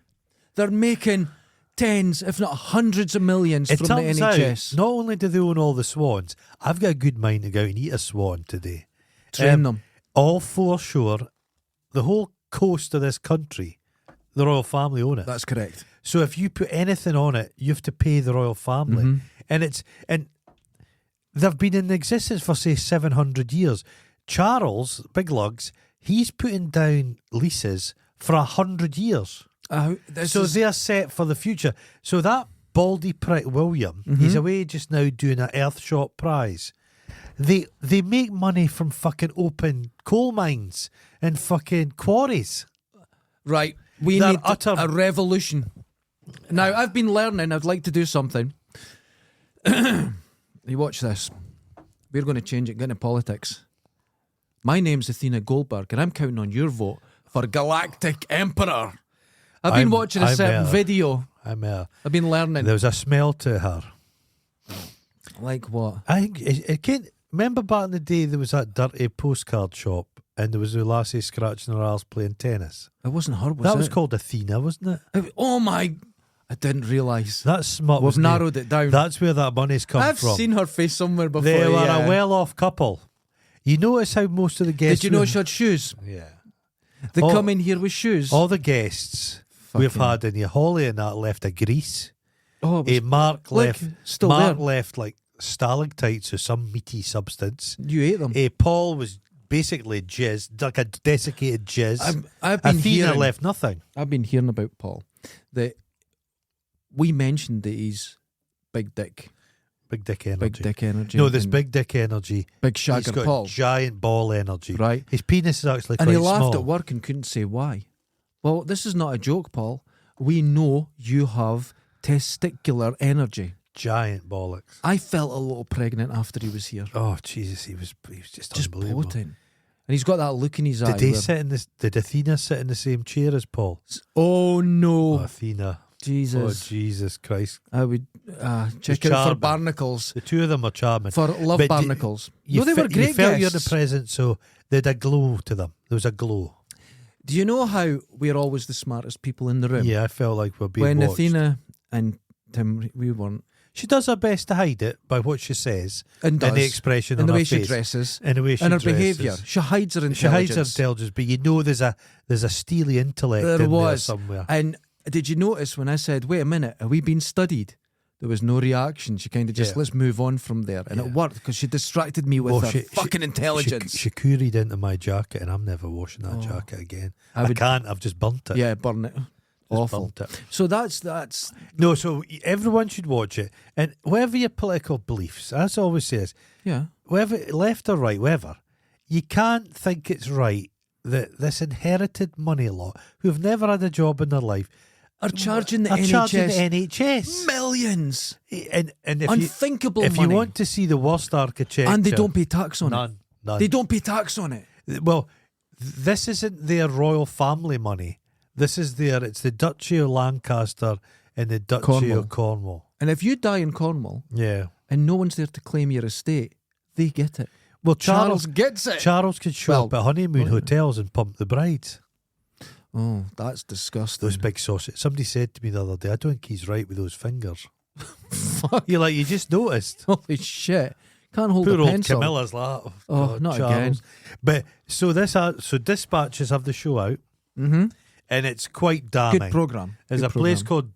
They're making tens, if not hundreds of millions from the NHS. Not only do they own all the swans, I've got a good mind to go out and eat a swan today. Train them. All foreshore, the whole coast of this country, the royal family own it. That's correct. So if you put anything on it, you have to pay the royal family. And they've been in existence for, say, 700 years. Charles, Big Lugs, He's putting down leases for 100 years. So they're set for the future. So that baldy prick William, he's away just now doing an Earthshot prize. They make money from fucking open coal mines and fucking quarries. Right. We need a revolution. Now, I've been learning. I'd like to do something. You watch this. We're going to change it, get into politics. My name's Athena Goldberg, and I'm counting on your vote for Galactic Emperor. I've been watching a certain video. I've been learning. There was a smell to her. Like what? I think it can't. Remember back in the day, there was that dirty postcard shop, and there was a lassie scratching her arse playing tennis. It wasn't her, was that it? was called Athena, wasn't it? Oh my! I didn't realise. That's smart. We've narrowed it down. That's where that money's come from. I've seen her face somewhere before. They were a well-off couple. You notice how most of the guests... Did you know she had shoes? Yeah. They come in here with shoes. All the guests we've had in here, Holly and that left a Greece. Oh, Mark left... Still Mark there. left like stalactites or some meaty substance. You ate them. Paul was basically jizz, like a desiccated jizz. I've been Athena left nothing. I've been hearing about Paul. That we mentioned that he's big dick. Big dick energy. Big dick energy. No, there's big dick energy. Big shagger He's got Paul. Giant ball energy. Right. His penis is actually and quite he laughed small. at work and couldn't say why. Well, this is not a joke, Paul. We know you have testicular energy. Giant bollocks. I felt a little pregnant after he was here. Oh Jesus, he was just unbelievable. Potent. And he's got that look in his eye. Did Athena sit in the same chair as Paul? Oh no, Athena. Jesus. Oh Jesus Christ. I would check out for barnacles. The two of them are charming. For love barnacles. They were great. You felt you're the guests. present, so they had a glow to them. There was a glow. Do you know how we're always the smartest people in the room? Yeah, I felt like we're being when watched. Athena and Tim, we weren't. She does her best to hide it by what she says And does. the expression and on the way her she face. dresses. And the way she and her dresses. behaviour. She hides her intelligence. She hides her intelligence, but you know there's a steely intellect in there somewhere. And did you notice when I said, wait a minute, are we being studied? There was no reaction. She kind of just, let's move on from there. And it worked because she distracted me with her fucking intelligence. She couried into my jacket, and I'm never washing that jacket again. I can't. I've just burnt it. Yeah, burn it. Awful. Burnt it. So that's No, so everyone should watch it. And whatever your political beliefs, as I always says, whether left or right, whatever, you can't think it's right that this inherited money lot who've never had a job in their life are charging the NHS millions. And if unthinkable if money. You want to see the worst architecture, and they don't pay tax on none. They don't pay tax on it. Well, this isn't their royal family money. This is it's the Duchy of Lancaster and the Duchy of Cornwall. And if you die in Cornwall, and no one's there to claim your estate, they get it. Well, Charles gets it. Charles could show up at honeymoon hotels and pump the brides. Oh, that's disgusting. Those big sausages. Somebody said to me the other day, I don't think he's right with those fingers. Fuck. You're like, you just noticed. Holy shit. Can't hold Poor a old pencil. Camilla's like, God, not Charles. again. But so dispatches have the show out, and it's quite damning. Good programme. There's a place called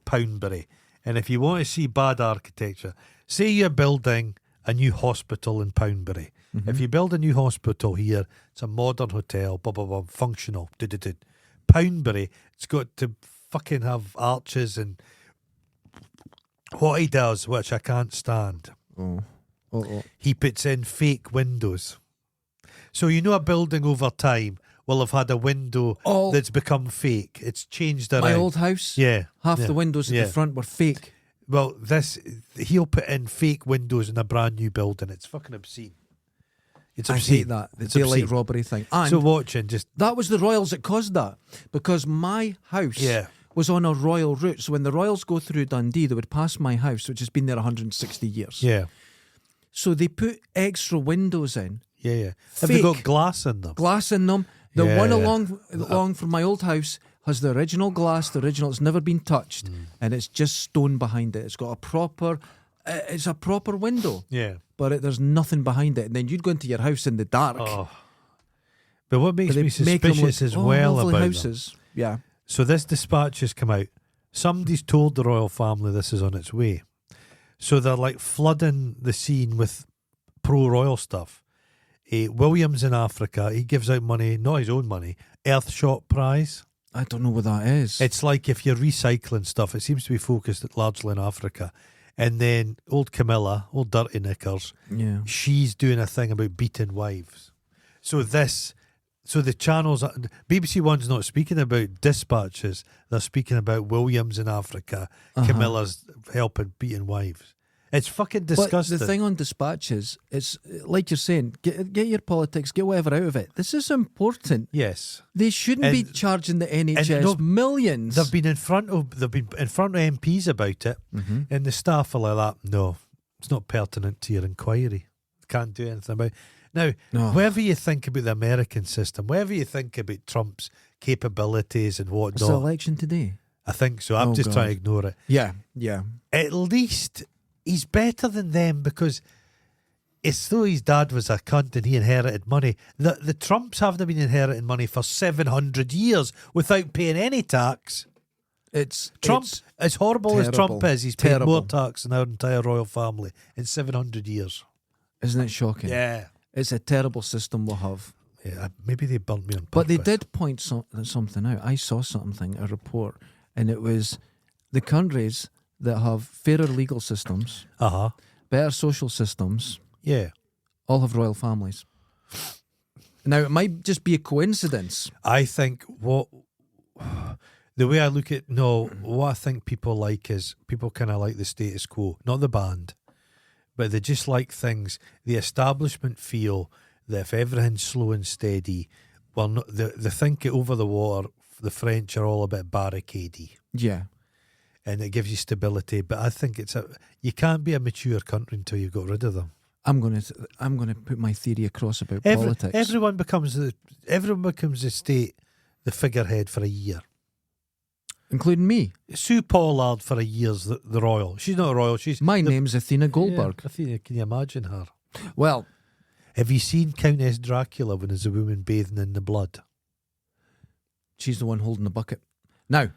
Poundbury, and if you want to see bad architecture, say you're building a new hospital in Poundbury. If you build a new hospital here, it's a modern hotel, blah, blah, blah, functional. Poundbury, it's got to fucking have arches and what he does, which I can't stand. He puts in fake windows. So you know a building over time will have had a window that's become fake. It's changed around. My old house? Half the windows at the front were fake. Well, he'll put in fake windows in a brand new building. It's fucking obscene. It's obscene. I hate that. The daylight robbery thing. And so watching that was the Royals that caused that. Because my house was on a royal route. So when the Royals go through Dundee, they would pass my house, which has been there 160 years. Yeah. So they put extra windows in. Yeah. Have they got glass in them? Glass in them. The one along from my old house has the original glass. The original, it's never been touched. And it's just stone behind it. It's got a proper window. Yeah. But there's nothing behind it. And then you'd go into your house in the dark. Oh. But what makes me suspicious as well about houses. Them. Yeah. So this dispatch has come out. Somebody's told the royal family this is on its way. So they're like flooding the scene with pro-royal stuff. Williams in Africa, he gives out money, not his own money, Earthshot Prize. I don't know what that is. It's like if you're recycling stuff, it seems to be focused largely in Africa. And then old Camilla, old Dirty Knickers, she's doing a thing about beating wives. So the channels, BBC One's not speaking about dispatches, they're speaking about Williams in Africa, Camilla's helping beating wives. It's fucking disgusting. But the thing on dispatches, it's like you're saying, get your politics, get whatever out of it. This is important. Yes, they shouldn't be charging the NHS millions. They've been in front of MPs about it, and the staff are like that. No, it's not pertinent to your inquiry. Can't do anything about it. Now, whatever you think about the American system, whatever you think about Trump's capabilities and whatnot, it's the election today. I think so. I'm just trying to ignore it. Yeah. At least he's better than them because it's though his dad was a cunt and he inherited money. The Trumps haven't been inheriting money for 700 years without paying any tax. Trump, as horrible as Trump is, he's paid more tax than our entire royal family in 700 years. Isn't it shocking? Yeah. It's a terrible system we'll have. Yeah, maybe they burnt me on purpose. But they did point something out. I saw something, a report, and it was the countries that have fairer legal systems, better social systems, all have royal families. Now, it might just be a coincidence. I think the way I look at what I think people like is people kind of like the status quo, not the band, but they just like things. The establishment feel that if everything's slow and steady, they think it over the water. The French are all a bit barricadey. Yeah. And it gives you stability, but I think you can't be a mature country until you've got rid of them. I'm gonna put my theory across about politics. Everyone becomes the state, the figurehead for a year, including me. Sue Pollard for a year's the royal. She's not a royal. My name's Athena Goldberg. Yeah, Athena, can you imagine her? Well, have you seen Countess Dracula when there's a woman bathing in the blood? She's the one holding the bucket. Now,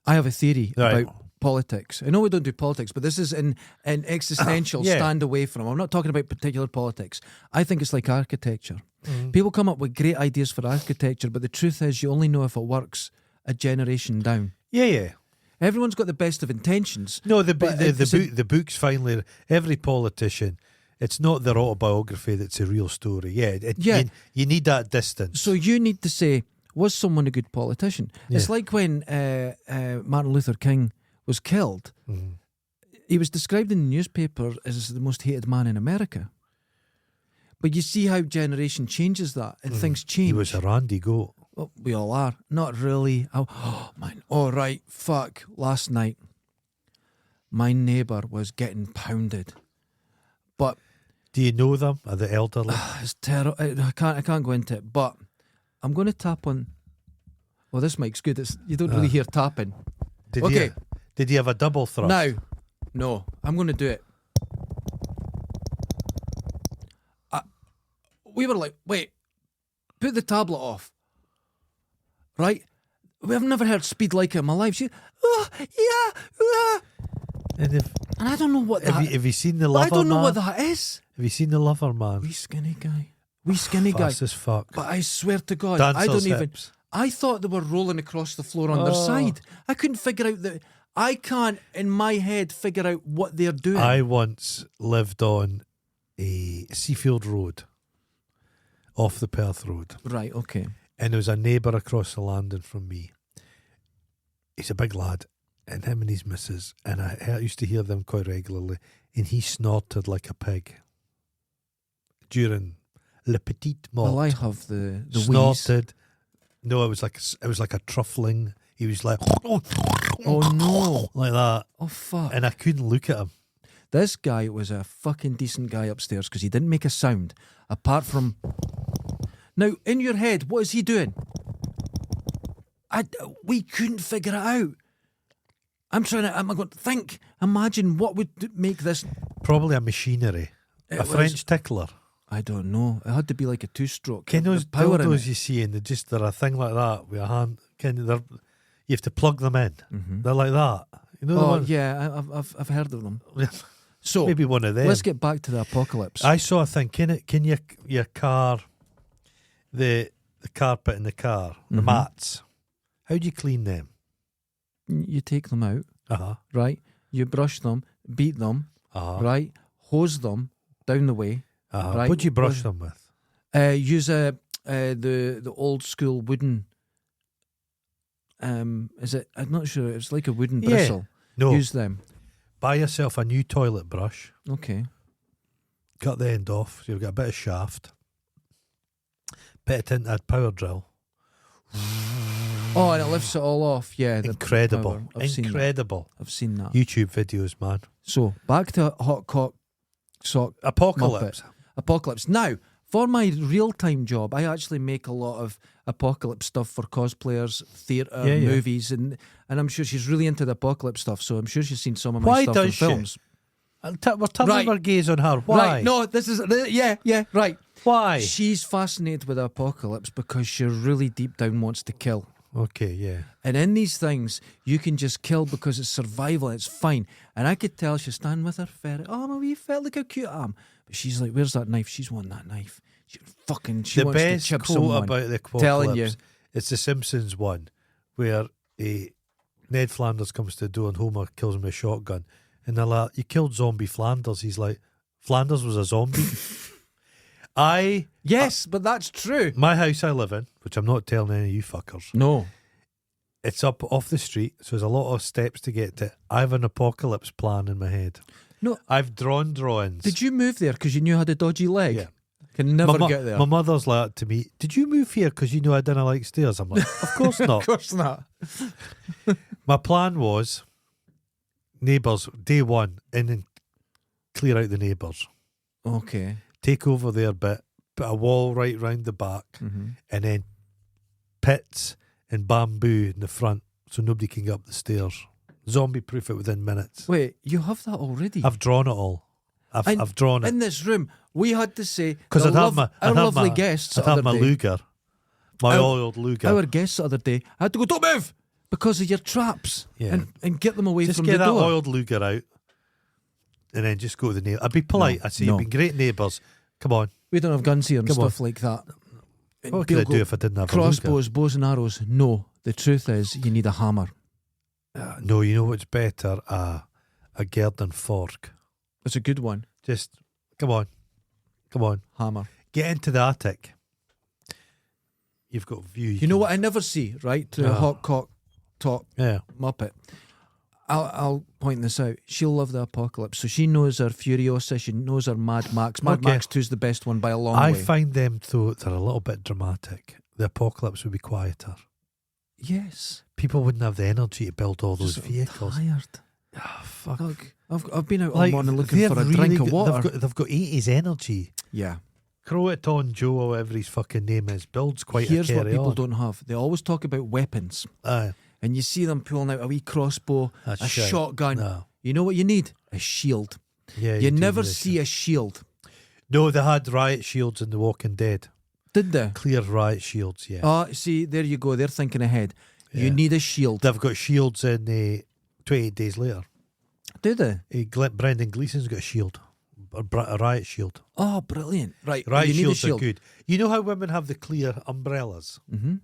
I have a theory about politics. I know we don't do politics, but this is an existential stand away from. I'm not talking about particular politics. I think it's like architecture. People come up with great ideas for architecture, but the truth is you only know if it works a generation down. Yeah. Everyone's got the best of intentions. No, the book's finally, every politician, it's not their autobiography that's a real story. You need that distance. So you need to say, was someone a good politician? Yeah. It's like when Martin Luther King was killed. He was described in the newspaper as the most hated man in America. But you see how generation changes that and things change. He was a randy goat. Well, we all are. Not really. Oh, man. Oh, right. Fuck. Last night, my neighbour was getting pounded. But do you know them? Are they elderly? It's terrible. I can't go into it. But I'm going to tap on. Well, this mic's good. You don't really hear tapping. Did you have a double thrust? No. I'm going to do it. We were like, wait, put the tablet off. Right? I've never heard speed like it in my life. And I don't know what that is. Have you seen the Lover Man? I don't know what that is. Have you seen the Lover Man? Wee skinny guy. Fast as fuck. But I swear to God, Dancer's hips. I thought they were rolling across the floor on their side. I couldn't figure out I can't, in my head, figure out what they're doing. I once lived on a Seafield Road, off the Perth Road. Right, okay. And there was a neighbour across the landing from me. He's a big lad, and him and his missus, and I used to hear them quite regularly, and he snorted like a pig during Le Petit Mort. Well, I have the snorted. wheeze. No, it was like a truffling. He was like, oh no, like that. Oh fuck! And I couldn't look at him. This guy was a fucking decent guy upstairs because he didn't make a sound apart from. Now, in your head, what is he doing? We couldn't figure it out. I'm going to think. Imagine what would make this. Probably a machinery, a French tickler. I don't know. It had to be like a two-stroke. Can those dildos you see, and they're a thing like that with a hand. You have to plug them in. They're like that. You know the ones? Yeah, I've heard of them. So maybe one of them. let's get back to the apocalypse. I saw a thing. Can your car, the carpet in the car, the mats, how do you clean them? You take them out, right? You brush them, beat them, right? Hose them down the way, right? What do you brush them with? Use the old school wooden. Is it? I'm not sure. It's like a wooden bristle. No. Use them. Buy yourself a new toilet brush. Okay. Cut the end off. So you've got a bit of shaft. Put it into a power drill. Oh, and it lifts it all off. Yeah. Incredible. I've seen that. I've seen that. YouTube videos, man. So back to hot cock sock Apocalypse. Muppet. Apocalypse. Now, for my real-time job, I actually make a lot of apocalypse stuff for cosplayers, theatre, movies, and I'm sure she's really into the apocalypse stuff, so I'm sure she's seen some of my stuff in films. We're turning our gaze on her. Why? Right, no, this is... right. Why? She's fascinated with the apocalypse because she really deep down wants to kill. Okay, yeah. And in these things, you can just kill because it's survival, it's fine. And I could tell she's standing with her ferret. Oh, my wee ferret, look how cute I am. But she's like, where's that knife? She's wanting that knife. She wants to chip someone. About the apocalypse, telling you. it's the Simpsons one where Ned Flanders comes to the door and Homer kills him with a shotgun. And they're like, you killed zombie Flanders. He's like, Flanders was a zombie? Yes, but that's true. My house I live in, which I'm not telling any of you fuckers. No. It's up off the street, so there's a lot of steps to get to. I have an apocalypse plan in my head. No. I've drawn drawings. Did you move there because you knew I had a dodgy leg? Yeah. Can never get there. My mother's like to me, did you move here because you knew I didn't like stairs? I'm like, of course not. Of course not. My plan was neighbours, day one, and then clear out the neighbours. Okay. Take over their bit, put a wall right round the back, and then pits and bamboo in the front so nobody can get up the stairs. Zombie-proof it within minutes. Wait, you have that already? I've drawn it all. I've drawn it. In this room, we had to say, because our lovely guests I'd have my Luger, my oiled Luger. Our guests the other day, I had to go, don't move, because of your traps, and get them away from the door. Just get that oiled Luger out, and then just go to the neighbour. I'd be polite. I'd say, you've been great neighbours. Come on. We don't have guns here and stuff like that. What could I do if I didn't have crossbows, bows and arrows? No. The truth is, you need a hammer. No, you know what's better? A Gerdon fork. It's a good one. Just, come on. Hammer. Get into the attic. You've got view. You know what I never see, right? To a hot cock top Muppet. I'll point this out. She'll love the apocalypse. So she knows her Furiosa. She knows her Mad Max. Mad Max 2's the best one by a long way. I find them, though, they're a little bit dramatic. The apocalypse would be quieter. Yes. People wouldn't have the energy to build all those vehicles. I'm tired. Oh, fuck. Look, I've been out all morning looking for a drink of water. They've got 80s energy. Yeah. Croton Joe, or whatever his fucking name is, builds quite Here's a what people on. don't have. They always talk about weapons. And you see them pulling out a wee crossbow, a shotgun. No. You know what you need? A shield. Yeah, you never see a shield. No, they had riot shields in The Walking Dead. Did they? Clear riot shields, yeah. Oh, see, there you go. They're thinking ahead. You need a shield. They've got shields in 28 Days Later. Do they? Brendan Gleeson's got a shield. A riot shield. Oh, brilliant. Right. Riot you shields need a shield. are good. You know how women have the clear umbrellas? Mm-hmm.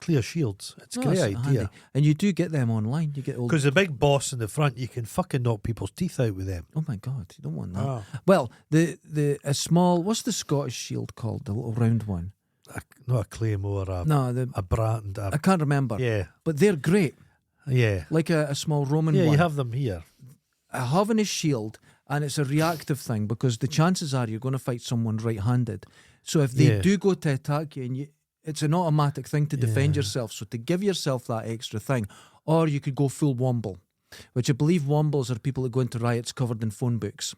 Clear shields. It's a great idea. Handy. And you do get them online. You get old. Because the big boss in the front, you can fucking knock people's teeth out with them. Oh my God, you don't want that. Oh. Well, a small, what's the Scottish shield called? The little round one. Not a claymore, a brand. I can't remember. Yeah. But they're great. Yeah. Like a small Roman one. Yeah, you have them here. Having a shield, and it's a reactive thing because the chances are you're going to fight someone right-handed. So if they do go to attack you, and it's an automatic thing to defend yourself. So to give yourself that extra thing, or you could go full womble, which I believe wombles are people that go into riots covered in phone books.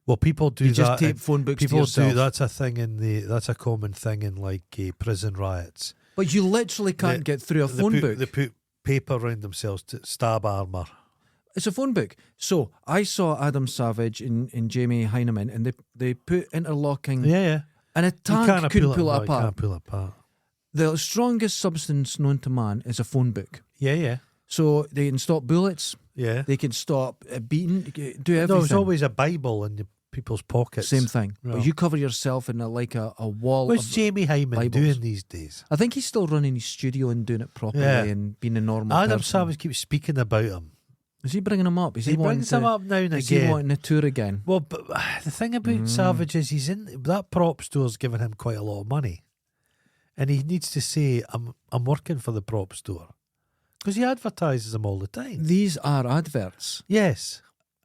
Well, people do you that. Just tape phone books people to yourself. do. That's a thing that's a common thing in like prison riots. But you literally can't get through a phone book. They put paper around themselves to stab armour. It's a phone book. So I saw Adam Savage and Jamie Heineman, and they put interlocking. Yeah. And a tank couldn't pull it apart. You can't pull it apart. The strongest substance known to man is a phone book. Yeah. So they can stop bullets. Yeah. They can stop beating, do everything. No, there's always a Bible in people's pockets. Same thing. No. But you cover yourself in a wall. What's of Jamie Hyman Bibles. doing these days? I think he's still running his studio and doing it properly and being a normal Adam person. Savage keeps speaking about him. Is he bringing him up? Is He brings him up now and Is he again. wanting a tour again? Well, but the thing about Savage is he's in that prop store's giving him quite a lot of money, and he needs to say, "I'm working for the prop store," because he advertises them all the time. These are adverts. Yes,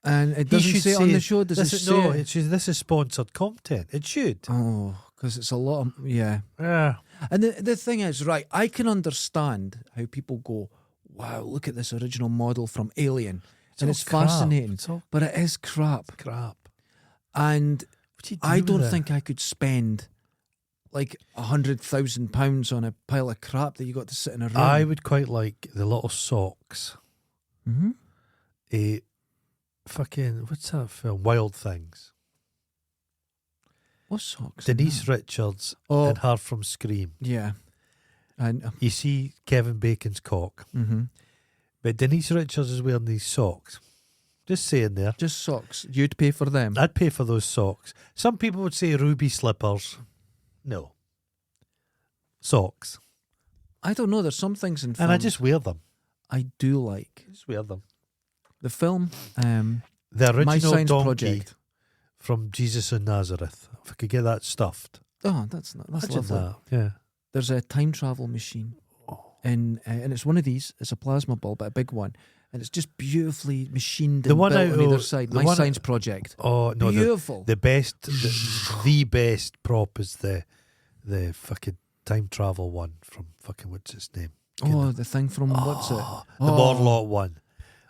And it He doesn't should say it on say the show, does it say no, it? it says this is sponsored content. It should. Oh, because it's a lot of, yeah. Yeah. And the thing is, right, I can understand how people go, wow, look at this original model from Alien. And all it's crap. fascinating, It's all but it is crap. crap. And What do you do I with don't it? think I could spend like £100,000 on a pile of crap that you got to sit in a room. I would quite like the little socks. Mm-hmm. Fucking, what's that film? Wild Things. What socks? in Denise that? Richards Oh, and her from Scream. yeah. And You see Kevin Bacon's cock. But Denise Richards is wearing these socks. Just saying there. just socks. You'd pay for them. I'd pay for those socks. Some people would say ruby slippers. No. Socks. I don't know. There's some things in films And I just wear them. I do like. Just wear them. The film, The My original Science donkey Project. from Jesus of Nazareth. If I could get that stuffed. Oh, that's Imagine lovely. that. Yeah. There's a time travel machine, and it's one of these. It's a plasma ball, but a big one, and it's just beautifully machined The and one built out on either of- side. the My one- Science Project. Oh, no. Beautiful. The best, the best prop is the fucking time travel one from fucking, what's its name? The thing from what's it? The Morlock one.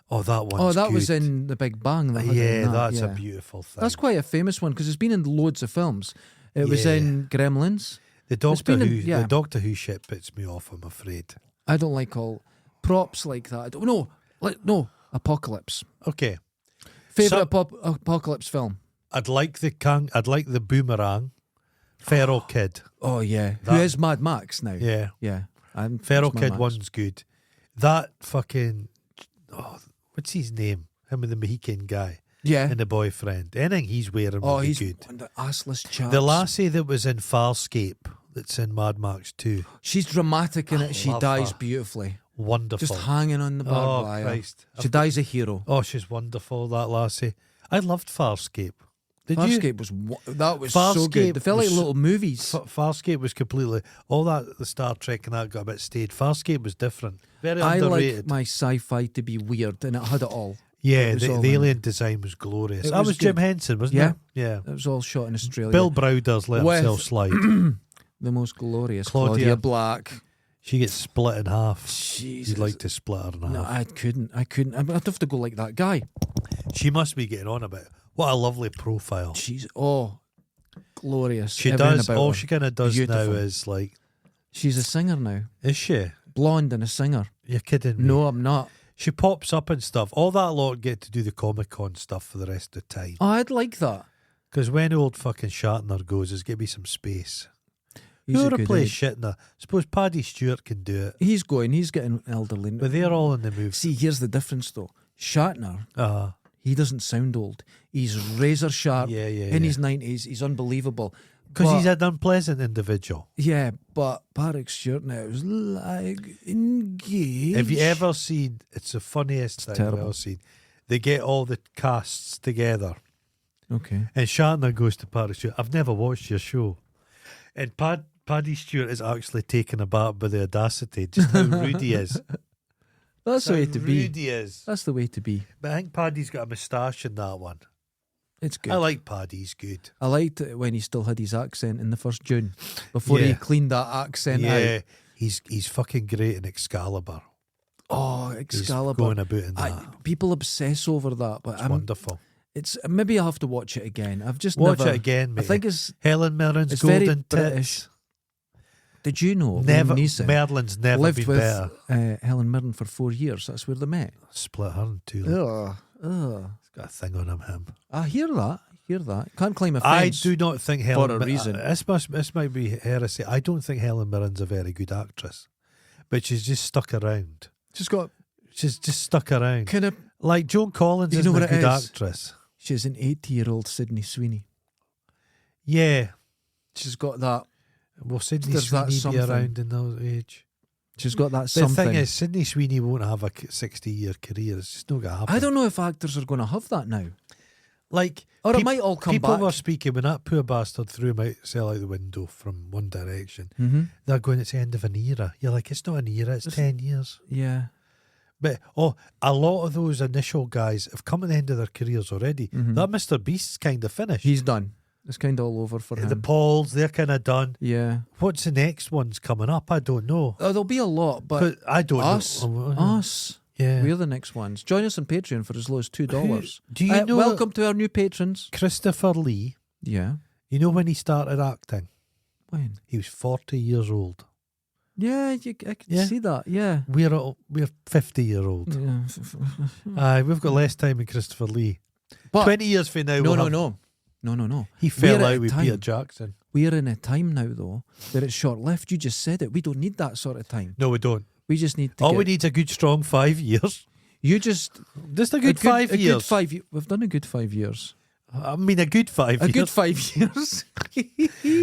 Oh, that one. Oh, that was in The Big Bang. That had it in Yeah, that, that's yeah. a beautiful thing. That's quite a famous one because it's been in loads of films. It was Yeah. in Gremlins. The Doctor been in- Who. yeah. The Doctor Who shit puts me off. I'm afraid. I don't like all props like that. I don't, no, Apocalypse. Okay, Favorite Apocalypse film? I'd like the Boomerang, Feral Kid. Oh yeah, That- who is Mad Max now? Yeah, yeah. Feral it's Mad Kid Max. one's good. That fucking what's his name? Him with the Mohican guy Yeah. and the boyfriend. Anything he's wearing Oh, would be he's good. one of the assless chaps. The lassie that was in Farscape, that's in Mad Max 2. She's dramatic in it. She love dies her. beautifully. Wonderful. Just hanging on the barbed Oh, wire. Christ. She dies a hero. Oh, she's wonderful, that lassie. I loved Farscape. Did you? Farscape was that was so Farscape good. They felt like was- little movies. Farscape was completely all that the Star Trek and that got a bit stayed. Farscape was different, very I underrated. like my sci-fi to be weird, and it had it all. yeah, it was the all in. alien design was glorious. It That was was Jim good. Henson, wasn't Yeah. it? Yeah. It was all shot in Australia. Bill Browder's let With- himself slide. the most glorious Claudia- Claudia Black. She gets split in half. Jesus. You'd like to split her in half. No, I couldn't. I'd have to go like that guy. She must be getting on a bit. What a lovely profile. She's glorious. She Everything does. about All her. she kind of does now Beautiful. is like, She's a singer now, is she? blonde and a singer. You're kidding me. No, I'm not. She pops up and stuff. All that lot get to do the Comic Con stuff for the rest of the time. Oh, I'd like that. Because when old fucking Shatner goes, there's going to be some space. He's Who a good replace egg. Shatner? Suppose Paddy Stewart can do it. He's going. He's getting elderly. But they're all in the movie. See, here's the difference though. Shatner, he doesn't sound old. He's razor sharp. Yeah, yeah, In yeah. his 90s, he's unbelievable. Because But- he's an unpleasant individual. Yeah, but Patrick Stewart now is like engaged. Have you ever seen, it's the funniest thing I've terrible. ever seen. They get all the casts together. Okay. And Shatner goes to Paddy Stewart. I've never watched your show. And Paddy Stewart is actually taken aback by the audacity, just how rude he is. That's the way to be. Rude he is. That's the way to be. But I think Paddy's got a moustache in that one. It's good. I like Paddy, he's good. I liked it when he still had his accent in the first June before Yeah. he cleaned that accent Yeah, out. he's fucking great in Excalibur. Oh, He's Excalibur. going about in that. People obsess over that, but It's wonderful. it's maybe I'll have to watch it again. I've just Watch never, it again, mate. I think it's Helen Mirren's it's very Golden British. Tits. Did you know Never, Liam Neeson Merlin's never lived been with better. Helen Mirren for 4 years? That's where they met. Split her in two. Ugh. He's got a thing on him. I hear that. Can't claim a I fence. do not think Helen. a reason. This might be heresy. I don't think Helen Mirren's a very good actress, but she's just stuck around. Just got She's just stuck around. kind of Like Joan Collins You isn't know a what it good is? actress. She's an 80-year-old Sydney Sweeney. Yeah. She's got that. Will Sydney There's that Sweeney be something. around in that age? She's got that The something. thing is, Sydney Sweeney won't have a 60-year career. It's just not going to happen. I don't know if actors are going to have that now. Like, Or it might all come people back. were speaking when that poor bastard threw him out the window from One Direction. Mm-hmm. They're going, it's the end of an era. You're like, it's not an era, it's 10 years. Yeah. But, a lot of those initial guys have come to the end of their careers already. Mhm. That Mr. Beast's kind of finished. He's done. It's kind of all over for him. The Pauls, they're kind of done. Yeah. What's the next one's coming up? I don't know. Oh, there'll be a lot, but I don't us, know. us, Yeah. we're the next ones. Join us on Patreon for as low as $2. Do you know welcome to our new patrons. Christopher Lee? Yeah. You know when he started acting? When? He was 40 years old. Yeah, I can Yeah. see that. Yeah. We're 50-year-old. Yeah. We've got less time than Christopher Lee. But 20 years from now. No. He fell We're at out a with time. Peter Jackson. We're in a time now, though, that it's short-lived. You just said it. We don't need that sort of time. No, we don't. We just need to All get... we need is a good, strong 5 years. You just... Just a good 5 A years. good 5 years. We've done a good 5 years. I mean, a good 5 A years. good 5 years.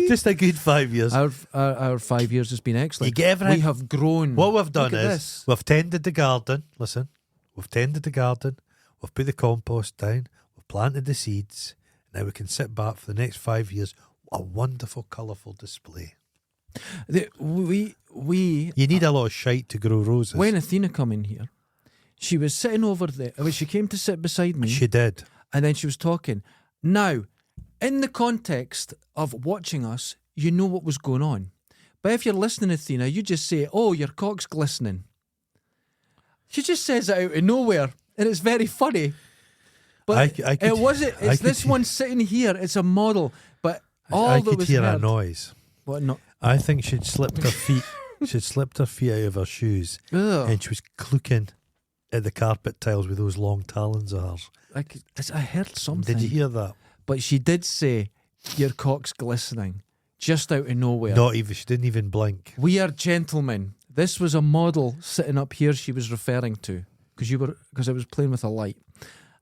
Just a good 5 years. Our 5 years has been excellent. You get everything. We have grown. What we've done Look at is this. we've tended the garden. Listen, we've tended the garden. We've put the compost down. We've planted the seeds. Now we can sit back for the next 5 years. A wonderful, colourful display. We You need a lot of shite to grow roses. when Athena come in here, she was sitting over there. When she came to sit beside me, She did. and then she was talking. Now, in the context of watching us, you know what was going on. But if you're listening, Athena, you just say, "Oh, your cock's glistening." She just says it out of nowhere, and it's very funny. But I could- it wasn't. I It's could this hear- one sitting here. It's a model, but all I that could was hear a heard. noise. What not? I think she'd slipped her feet. She'd slipped her feet out of her shoes, Ugh. and she was clucking at the carpet tiles with those long talons of hers. I heard something. Did you hear that? But she did say, "Your cock's glistening," just out of nowhere. Not even. She didn't even blink. We are gentlemen. This was a model sitting up here she was referring to because I was playing with a light,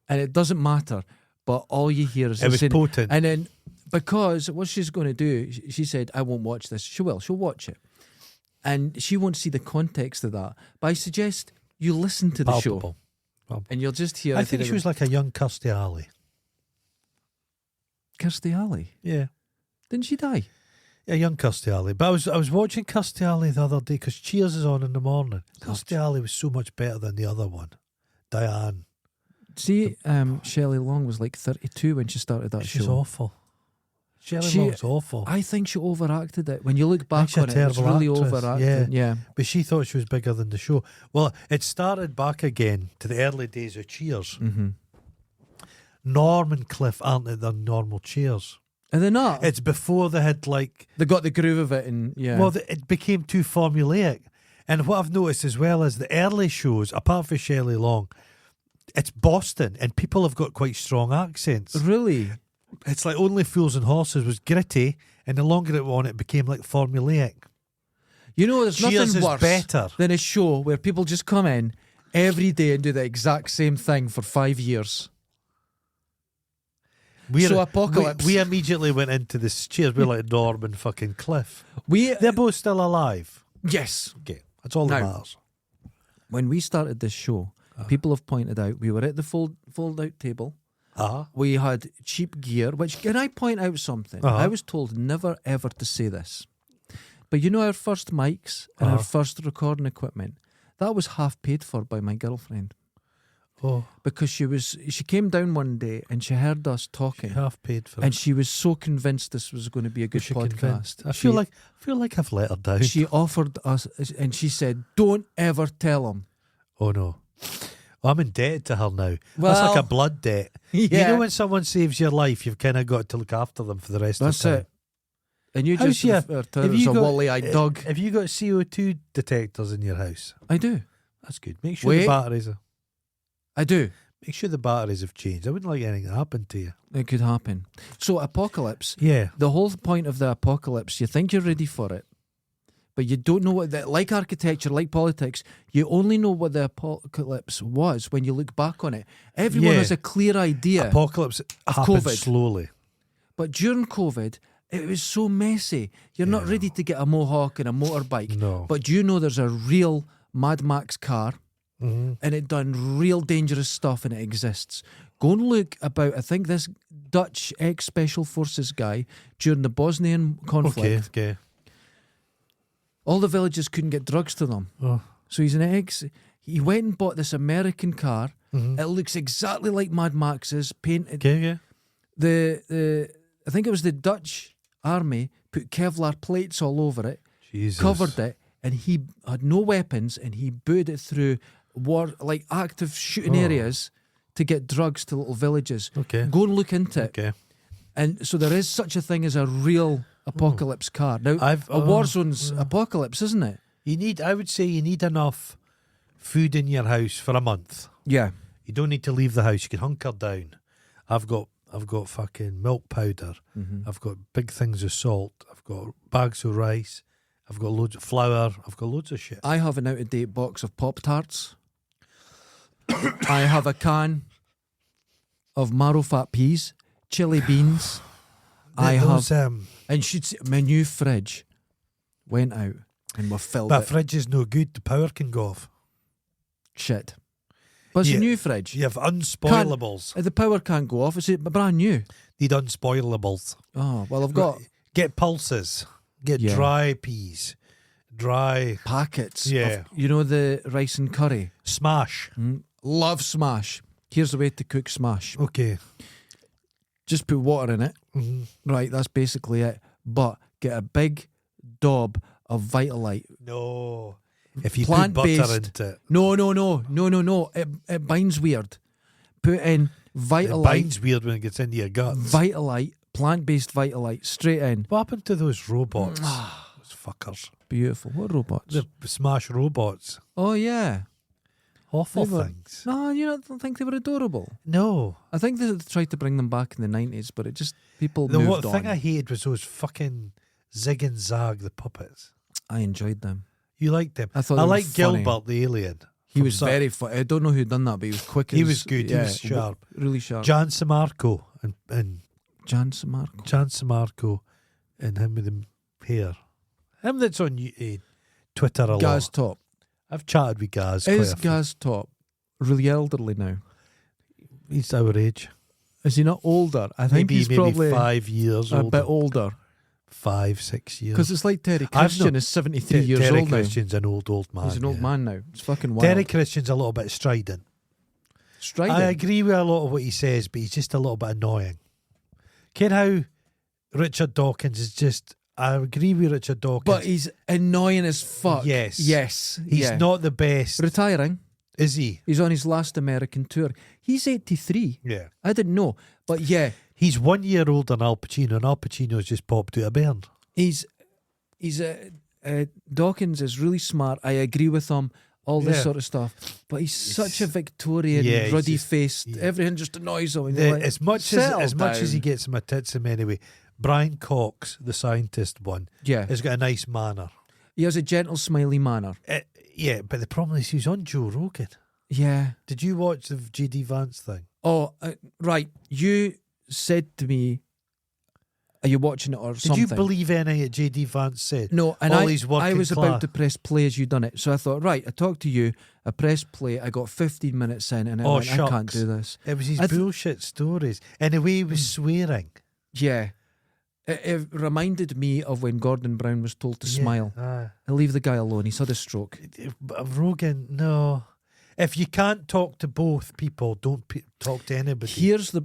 and it doesn't matter. But all you hear is It was saying- potent. And then because what she's going to do, she said, "I won't watch this." She will. She'll watch it, and she won't see the context of that. But I suggest you listen to the show, Palpable. and you'll just hear. I think she was like a young Kirstie Alley. Kirstie Alley. Yeah. Didn't she die? Yeah, young Kirstie Alley. But I was watching Kirstie Alley the other day because Cheers is on in the morning. Kirstie Alley was so much better than the other one, Diane. See, Shelley Long was like 32 when she started that She's show. awful. Shelley Long's awful. I think she overacted it. When you look back She's a on it, it's terrible really actress, overacted. Yeah. But she thought she was bigger than the show. Well, it started back again to the early days of Cheers. Mm-hmm. Norm and Cliff aren't at their normal chairs. And they're not. It's before they had like... They got the groove of it, and yeah. Well, it became too formulaic. And what I've noticed as well is the early shows, apart from Shelley Long, it's Boston, and people have got quite strong accents. Really? It's like Only Fools and Horses was gritty, and the longer it went on, it became like formulaic. You know, there's Cheers nothing is worse better. than a show where people just come in every day and do the exact same thing for 5 years. So Apocalypse. We immediately went into this Cheers. We're like Norm and fucking Cliff. We They're both still alive. yes. Okay, that's all that Now, matters. When we started this show, people have pointed out we were at the fold-out table. Uh-huh. We had cheap gear, which, can I point out something? Uh-huh. I was told never ever to say this. But you know our first mics and our first recording equipment, that was half paid for by my girlfriend. Oh, Because she came down one day and she heard us talking, half paid for and it. she was so convinced this was going to be a good Was she podcast. convinced? I feel like I've let her down. She offered us, and she said, "Don't ever tell him." Oh no. Well, I'm indebted to her now. That's Well, like a blood debt. Yeah, You know when someone saves your life, you've kind of got to look after them for the rest that's of the time. it. And you How's just your- refer to her have as you a got- wally-eyed dog. Have you got CO2 detectors in your house? I do. That's good. Make sure Wait. the batteries are... I do. Make sure the batteries have changed. I wouldn't like anything to happen to you. It could happen. So, apocalypse. Yeah. The whole point of the apocalypse, you think you're ready for it, but you don't know what like architecture, like politics, you only know what the apocalypse was when you look back on it. Everyone has a clear idea. Apocalypse of happened COVID. slowly. But during COVID, it was so messy. You're not ready to get a mohawk and a motorbike. No. But you know there's a real Mad Max car and it done real dangerous stuff and it exists. Go and look about, I think this Dutch ex-Special Forces guy during the Bosnian conflict. Okay. All the villages couldn't get drugs to them. Oh. So he went and bought this American car. It looks exactly like Mad Max's, painted. Okay. I think it was the Dutch army put Kevlar plates all over it, Jesus. covered it, and he had no weapons and he booed it through like active shooting areas to get drugs to little villages. Okay. Go and look into it. Okay. And so there is such a thing as a real apocalypse car. Now, a war zone's apocalypse, isn't it? I would say you need enough food in your house for a month. Yeah. You don't need to leave the house. You can hunker down. I've got fucking milk powder. I've got big things of salt. I've got bags of rice. I've got loads of flour. I've got loads of shit. I have an out-of-date box of Pop-Tarts. I have a can of marrow-fat peas, chili beans. And she'd say, my new fridge went out and we filled But it. fridge is no good. The power can go off. Shit. But it's a new fridge. You have unspoilables. The power can't go off. It's brand new. Need unspoilables. Oh, well, I've got Get pulses. Get dry peas. Dry packets. Yeah. Of, the rice and curry. Smash. Love smash. Here's the way to cook smash. Okay. Just put water in it. Right, that's basically it. But get a big daub of Vitalite. No. If you put butter into it. No. It binds weird. Put in Vitalite. It binds weird when it gets into your guts. Vitalite, plant-based Vitalite, straight in. What happened to those robots? Those fuckers. Beautiful. What robots? The Smash robots. Oh, yeah. Awful things. No, you don't think they were adorable? No. I think they tried to bring them back in the 90s, but it just, people moved on. The thing I hated was those fucking Zig and Zag, the puppets. I enjoyed them. You liked them? I liked Gilbert, the alien. He was very funny. I don't know who done that, but he was quick. He was good. He was sharp. Really sharp. Jan Samarco and Jan Samarco. Jan Samarco and him with the hair. Him that's on Twitter a lot. Gaz Top. I've chatted with Gaz. Is Gaz Top really elderly now? He's our age. Is he not older? I think he's probably 5 years older. A bit older. 5, 6 years. Because it's like Terry Christian is 73 years Terry old now. Terry Christian's an old man. He's an old man now. It's fucking wild. Terry Christian's a little bit strident. I agree with a lot of what he says, but he's just a little bit annoying. Ken how Richard Dawkins is just... I agree with Richard Dawkins. But he's annoying as fuck. Yes. He's not the best. Retiring. Is he? He's on his last American tour. He's 83. Yeah. I didn't know. But yeah. He's 1 year older than Al Pacino, and Al Pacino's just popped out of Bern. Dawkins is really smart. I agree with him. All this sort of stuff. But he's such a Victorian, ruddy-faced. Everything just annoys him. As much as he gets my tits him anyway, Brian Cox, the scientist one, has got a nice manner. He has a gentle, smiley manner. But the problem is he's on Joe Rogan. Yeah. Did you watch the J.D. Vance thing? Oh, right. You said to me, are you watching it or something? Did you believe anything that J.D. Vance said? No, and I was class. about to press play as you done it. So I thought, right, I talked to you, I pressed play, I got 15 minutes in, and I went, I can't do this. It was his bullshit stories. And the way he was swearing. Yeah. It reminded me of when Gordon Brown was told to smile. I'll leave the guy alone. He's had a stroke. Rogan, no. If you can't talk to both people, don't talk to anybody. Here's the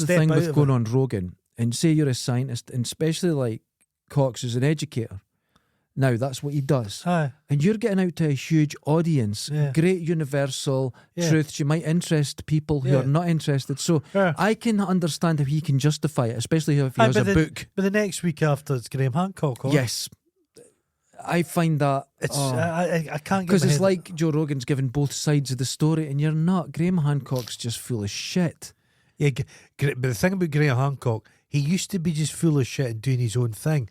thing with going on Rogan, and say you're a scientist, and especially like Cox is an educator. Now that's what he does, and you're getting out to a huge audience. Great universal truths. You might interest people who are not interested. So I can understand how he can justify it, especially if he has a book. But the next week after, it's Graham Hancock. Yes. I find that I can't, because it's like Joe Rogan's giving both sides of the story, and you're not. Graham Hancock's just full of shit. Yeah, but the thing about Graham Hancock, he used to be just full of shit and doing his own thing,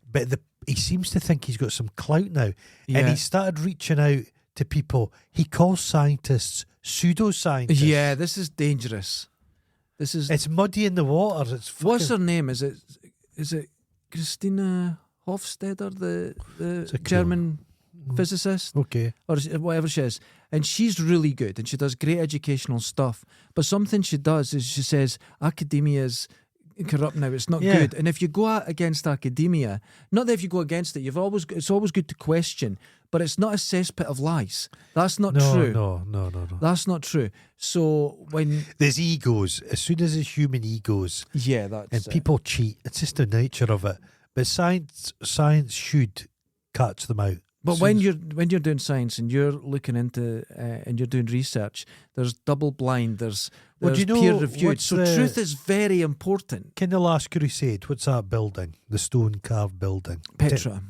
but he seems to think he's got some clout now. Yeah. And he started reaching out to people. He calls scientists pseudoscientists. Yeah, this is dangerous. It's muddy in the water. What's her name? Is it Christina Hofstadter, the German physicist? Okay. Or whatever she is. And she's really good and she does great educational stuff. But something she does is she says academia is corrupt now, it's not good. And if you go out against academia, not that if you go against it, it's always good to question, but it's not a cesspit of lies. That's not true. No. That's not true. So when there's egos, as soon as there's human egos, that's people cheat. It's just the nature of it. But science should catch them out. But when you're doing science and you're looking into and you're doing research, there's double blind, there's peer reviewed. So truth is very important. Kind of Last Crusade. What's that building? The stone carved building. Petra.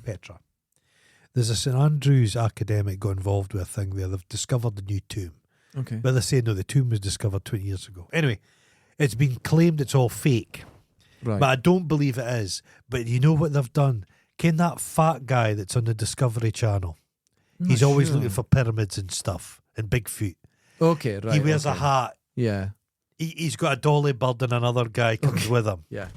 There's a St Andrews academic got involved with a thing there. They've discovered the new tomb. Okay. But they say no, the tomb was discovered 20 years ago. Anyway, it's been claimed it's all fake. Right. But I don't believe it is. But you know what they've done? Ken that fat guy that's on the Discovery Channel? He's always looking for pyramids and stuff and Bigfoot. Okay, right. He wears a hat. Yeah. He's got a dolly bird and another guy comes with him. Yeah.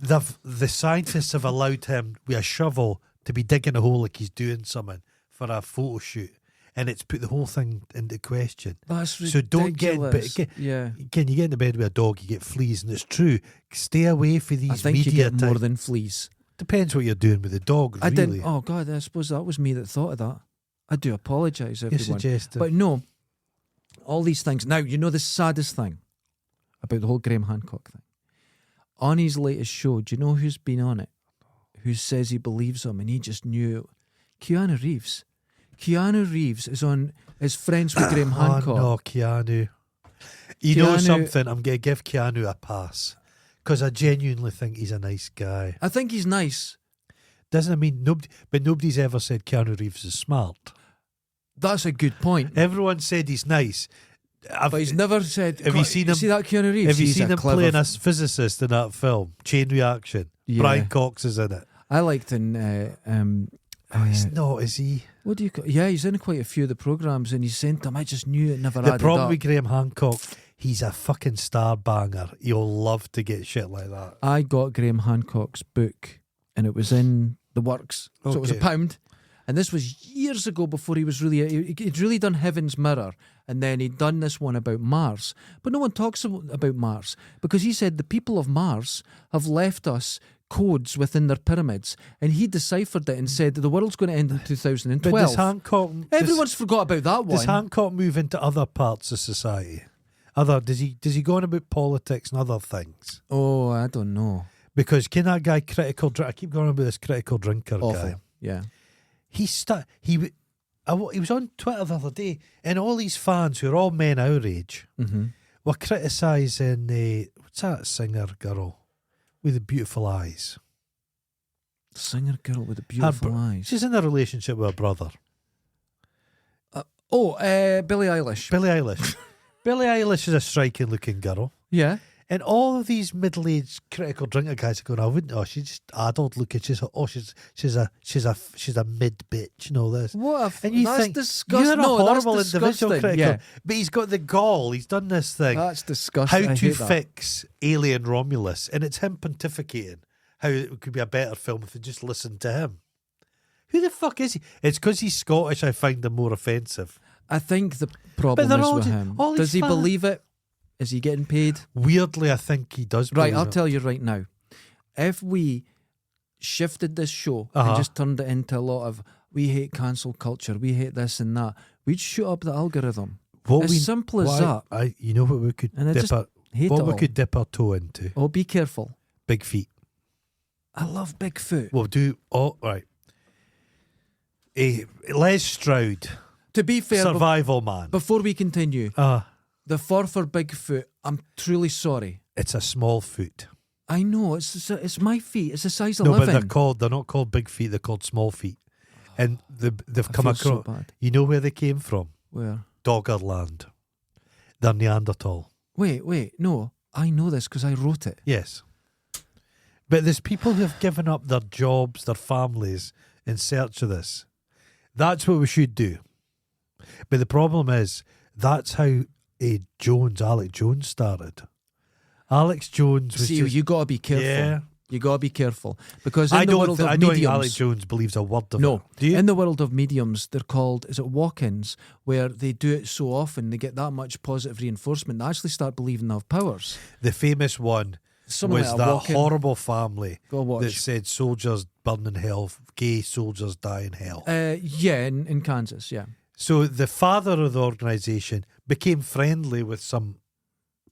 The scientists have allowed him with a shovel to be digging a hole like he's doing something for a photo shoot. And it's put the whole thing into question. That's ridiculous. So don't get in bed. Can you get into bed with a dog, you get fleas. And it's true. Stay away from these I think media you get more than fleas. Depends what you're doing with the dog, really. I didn't. Oh God, I suppose that was me that thought of that. I do apologise, everyone. You're suggesting. But no, all these things. Now, you know the saddest thing about the whole Graham Hancock thing? On his latest show, do you know who's been on it? Who says he believes him and he just knew it? Keanu Reeves. Keanu Reeves is friends with Graham Hancock. Oh no, Keanu. You know something? I'm going to give Keanu a pass. Because I genuinely think he's a nice guy. I think he's nice. Doesn't mean nobody's ever said Keanu Reeves is smart. That's a good point. Everyone said he's nice. But he's never said. Have you seen him? See that Keanu Reeves? Have you seen him playing a physicist in that film? Chain Reaction. Yeah. Brian Cox is in it. I liked in. He's not, is he? What do you call? Yeah, he's in quite a few of the programs, and he's sent them. I just knew it never. The problem with Graham Hancock, he's a fucking star banger. You'll love to get shit like that. I got Graham Hancock's book, and it was in the works, so it was £1. And this was years ago before he was he'd really done Heaven's Mirror, and then he'd done this one about Mars. But no one talks about Mars because he said the people of Mars have left us codes within their pyramids, and he deciphered it and said that the world's going to end in 2012. But does Hancock... Everyone's forgot about that one. Does Hancock move into other parts of society? Does he go on about politics and other things? Oh, I don't know. Because can that guy I keep going on about this critical drinker Awful. guy. Yeah. He was on Twitter the other day, and all these fans who are all men our age were criticising what's that singer girl with the beautiful eyes? Singer girl with the beautiful eyes. She's in a relationship with her brother. Billie Eilish. Billie Eilish. Billie Eilish is a striking looking girl. Yeah. And all of these middle-aged critical drinker guys are going, I wouldn't. Oh, she's just adult looking. She's a mid bitch and all this. And you think disgusting. You're a horrible individual critical. Yeah. But he's got the gall. He's done this thing. That's disgusting. How to fix Alien Romulus, and it's him pontificating how it could be a better film if they just listened to him. Who the fuck is he? It's because he's Scottish. I find him more offensive. I think the problem is with him. Does he believe it? Is he getting paid? Weirdly, I think he does. Right, I'll tell you right now. If we shifted this show and just turned it into a lot of we hate cancel culture, we hate this and that, we'd shoot up the algorithm. Simple as that. You know what we could dip our toe into? Oh, be careful. Big feet. I love Bigfoot. We'll do right. Les Stroud. To be fair, Survival Man. Before we continue, the fur for Bigfoot, I'm truly sorry. It's a small foot. I know, it's my feet. It's the size of No, living. but they're not called big feet, they're called small feet. And they've come across. So bad. You know where they came from? Where? Doggerland. They're Neanderthal. Wait, no. I know this because I wrote it. Yes. But there's people who have given up their jobs, their families in search of this. That's what we should do. But the problem is, that's how Alex Jones started. Alex Jones was you got to be careful. Yeah. You got to be careful because I in the world of don't think mediums, Alex Jones believes a word of no, it. Do you? in the world of mediums, they're called, is it walk-ins, where they do it so often, they get that much positive reinforcement, they actually start believing they have powers. The famous one Someone was like that walk-in. horrible family Go watch. that said soldiers burn in hell, gay soldiers die in hell. Yeah, in Kansas, yeah. So the father of the organisation became friendly with some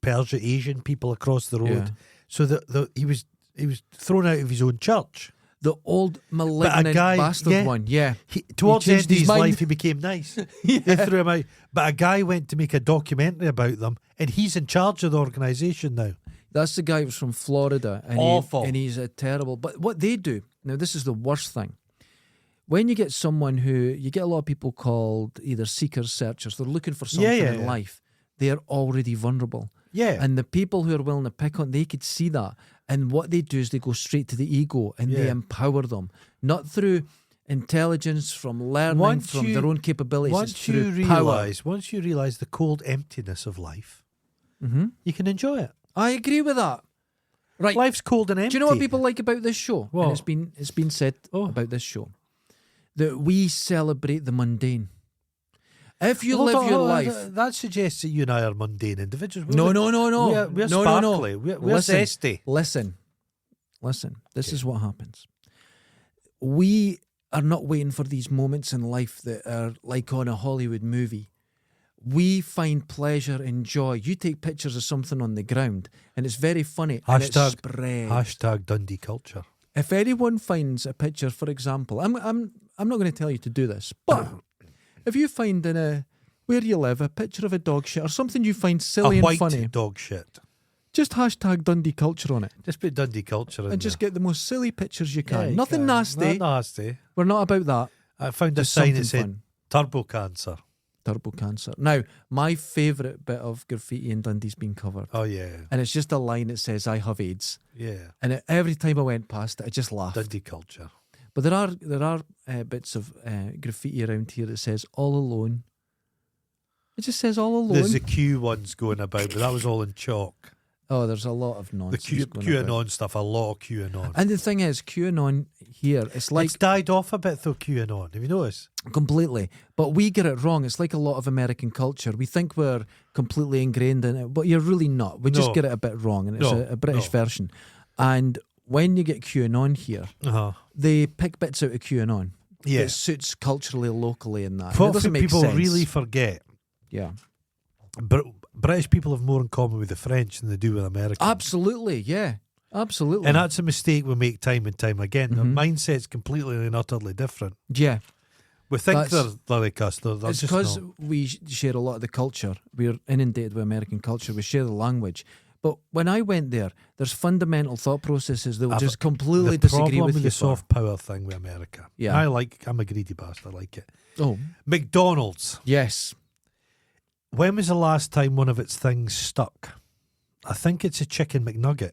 Persian Asian people across the road. Yeah. So that he was thrown out of his own church. The old malignant bastard one, yeah. Towards the end changed of his his mind. life, he became nice. Yeah. They threw him out. But a guy went to make a documentary about them, and he's in charge of the organisation now. That's the guy who was from Florida. And Awful. and he's a terrible... But what they do, now this is the worst thing. When you get someone you get a lot of people called either seekers, searchers, they're looking for something in life. They're already vulnerable. Yeah. And the people who are willing to pick on, they could see that. And what they do is they go straight to the ego and they empower them. Not through intelligence, from learning, from their own capabilities. It's through power. Once you realise the cold emptiness of life, you can enjoy it. I agree with that. Right. Life's cold and empty. Do you know what people like about this show? What? And it's been said about this show. That we celebrate the mundane. If you live your life... That suggests that you and I are mundane individuals. No. We're sparkly. We're zesty. Listen. This is what happens. We are not waiting for these moments in life that are like on a Hollywood movie. We find pleasure and joy. You take pictures of something on the ground and it's very funny and it spreads. Hashtag Dundee culture. If anyone finds a picture, for example, I'm not going to tell you to do this, but if you find in where you live a picture of a dog shit or something you find silly and funny, dog shit. just hashtag Dundee culture on it. Just put Dundee culture in and just get the most silly pictures you can. Yeah, Nothing nasty. Not nasty. We're not about that. I found a Just sign that something said fun. turbo cancer. Turbo cancer. Now, my favourite bit of graffiti in Dundee's been covered. Oh yeah. And it's just a line that says, I have AIDS. Yeah. And every time I went past it, I just laughed. Dundee culture. But there are bits of graffiti around here that says, all alone. It just says all alone. There's the Q ones going about, but that was all in chalk. Oh, there's a lot of nonsense. The going about. QAnon stuff, a lot of QAnon. And the thing is, QAnon here, it's like... It's died off a bit though, QAnon. Have you noticed? Completely. But we get it wrong. It's like a lot of American culture. We think we're completely ingrained in it, but you're really not. We just get it a bit wrong, and it's a British version. And when you get QAnon here, they pick bits out of QAnon. Yeah. It suits culturally, locally, and that. What it doesn't make people sense. really forget, British people have more in common with the French than they do with Americans. Absolutely, yeah. Absolutely. And that's a mistake we make time and time again. Their mindset's completely and utterly different. Yeah. We think they're like us. They're it's just because not. we share a lot of the culture. We're inundated with American culture. We share the language. But when I went there, there's fundamental thought processes that will just completely disagree with you. The soft power thing with America. Yeah. I'm a greedy bastard. I like it. Oh. McDonald's. Yes. When was the last time one of its things stuck? I think it's a chicken McNugget.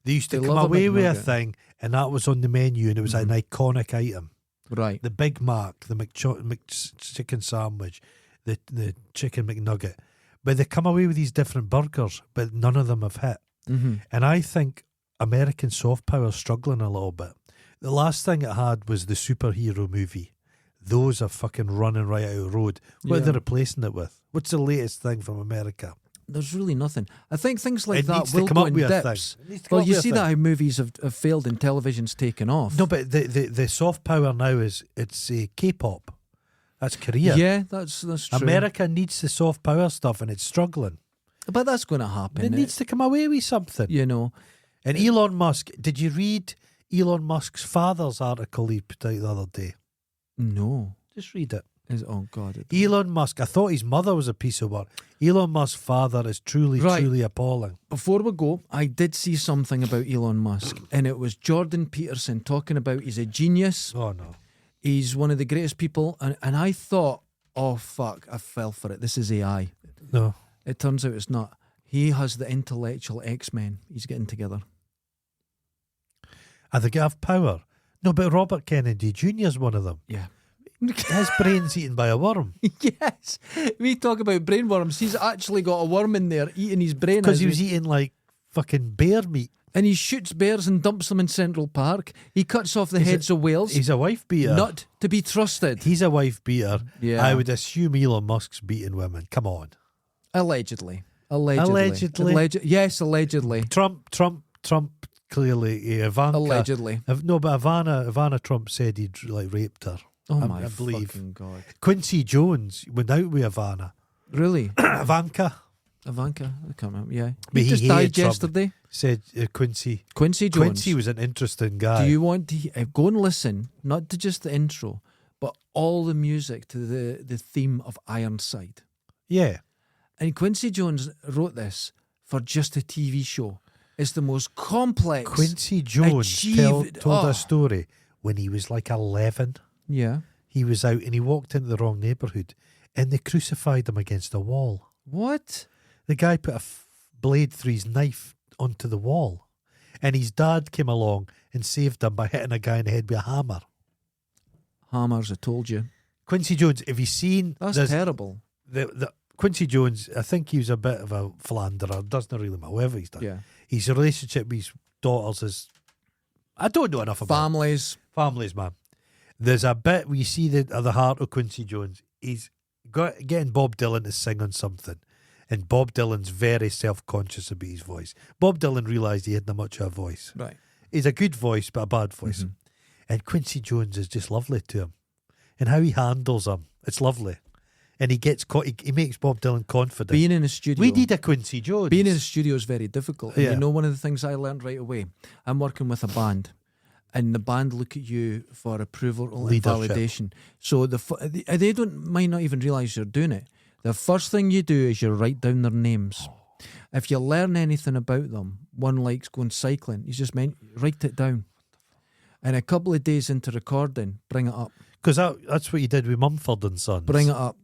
They used to come away with a thing, and that was on the menu, and it was an iconic item. Right. The Big Mac, the chicken sandwich, the chicken McNugget. But they come away with these different burgers, but none of them have hit. And I think American soft power is struggling a little bit. The last thing it had was the superhero movie. Those are fucking running right out of the road. What are they replacing it with? What's the latest thing from America? There's really nothing. I think things like It that needs to will come go up in with a dips. thing. It needs to come Well, up you with a see that thing. how movies have failed and television's taken off. No, but the soft power now is it's K-pop. That's Korea. Yeah, that's true. America needs the soft power stuff, and it's struggling. But that's going to happen. It needs to come away with something. You know. And Elon Musk, did you read Elon Musk's father's article he put out the other day? No. Just read it. Oh, God. Elon Musk, I thought his mother was a piece of work. Elon Musk's father is truly appalling. Before we go, I did see something about Elon Musk, and it was Jordan Peterson talking about he's a genius. Oh, no. He's one of the greatest people. And I thought, oh, fuck, I fell for it. This is AI. No. It turns out it's not. He has the intellectual X-Men he's getting together. Are they going to have power? No, but Robert Kennedy Jr. is one of them. Yeah. His brain's eaten by a worm. Yes. We talk about brain worms. He's actually got a worm in there eating his brain. Because he was eating like fucking bear meat. And he shoots bears and dumps them in Central Park. He cuts off the heads of whales. He's a wife beater. Not to be trusted. He's a wife beater. Yeah. I would assume Elon Musk's beating women. Come on. Allegedly. Yes, allegedly. Trump clearly. Ivanka. Allegedly. No, but Ivana Trump said he'd like raped her. Oh I my believe. fucking God. Quincy Jones went out with Ivana. Really? Ivanka. I can't remember. Yeah. But He just he died hated Trump. yesterday. Said Quincy. Quincy Jones. Quincy was an interesting guy. Do you want to go and listen, not to just the intro, but all the music to the theme of Ironside? Yeah. And Quincy Jones wrote this for just a TV show. It's the most complex. Quincy Jones told a story when he was like 11. Yeah. He was out and he walked into the wrong neighbourhood and they crucified him against a wall. What? The guy put a blade through his knife onto the wall and his dad came along and saved him by hitting a guy in the head with a hammer. Hammers, I told you. Quincy Jones, have you seen... That's terrible. The Quincy Jones, I think he was a bit of a philanderer. Doesn't really matter whatever he's done. Yeah. His relationship with his daughters is... I don't know enough about Families. Families, man. There's a bit where you see the heart of Quincy Jones. He's getting Bob Dylan to sing on something. And Bob Dylan's very self-conscious about his voice. Bob Dylan realised he hadn't much of a voice. Right. He's a good voice, but a bad voice. Mm-hmm. And Quincy Jones is just lovely to him. And how he handles him, it's lovely. And he gets he makes Bob Dylan confident. Being in a studio. We need a Quincy Jones. Being in a studio is very difficult. And Yeah. you know, one of the things I learned right away, I'm working with a band. And the band look at you for approval and Leadership. validation. So they might not even realise you're doing it. The first thing you do is you write down their names. If you learn anything about them, one likes going cycling, you just write it down. And a couple of days into recording, bring it up. Because that's what you did with Mumford and Sons. Bring it up.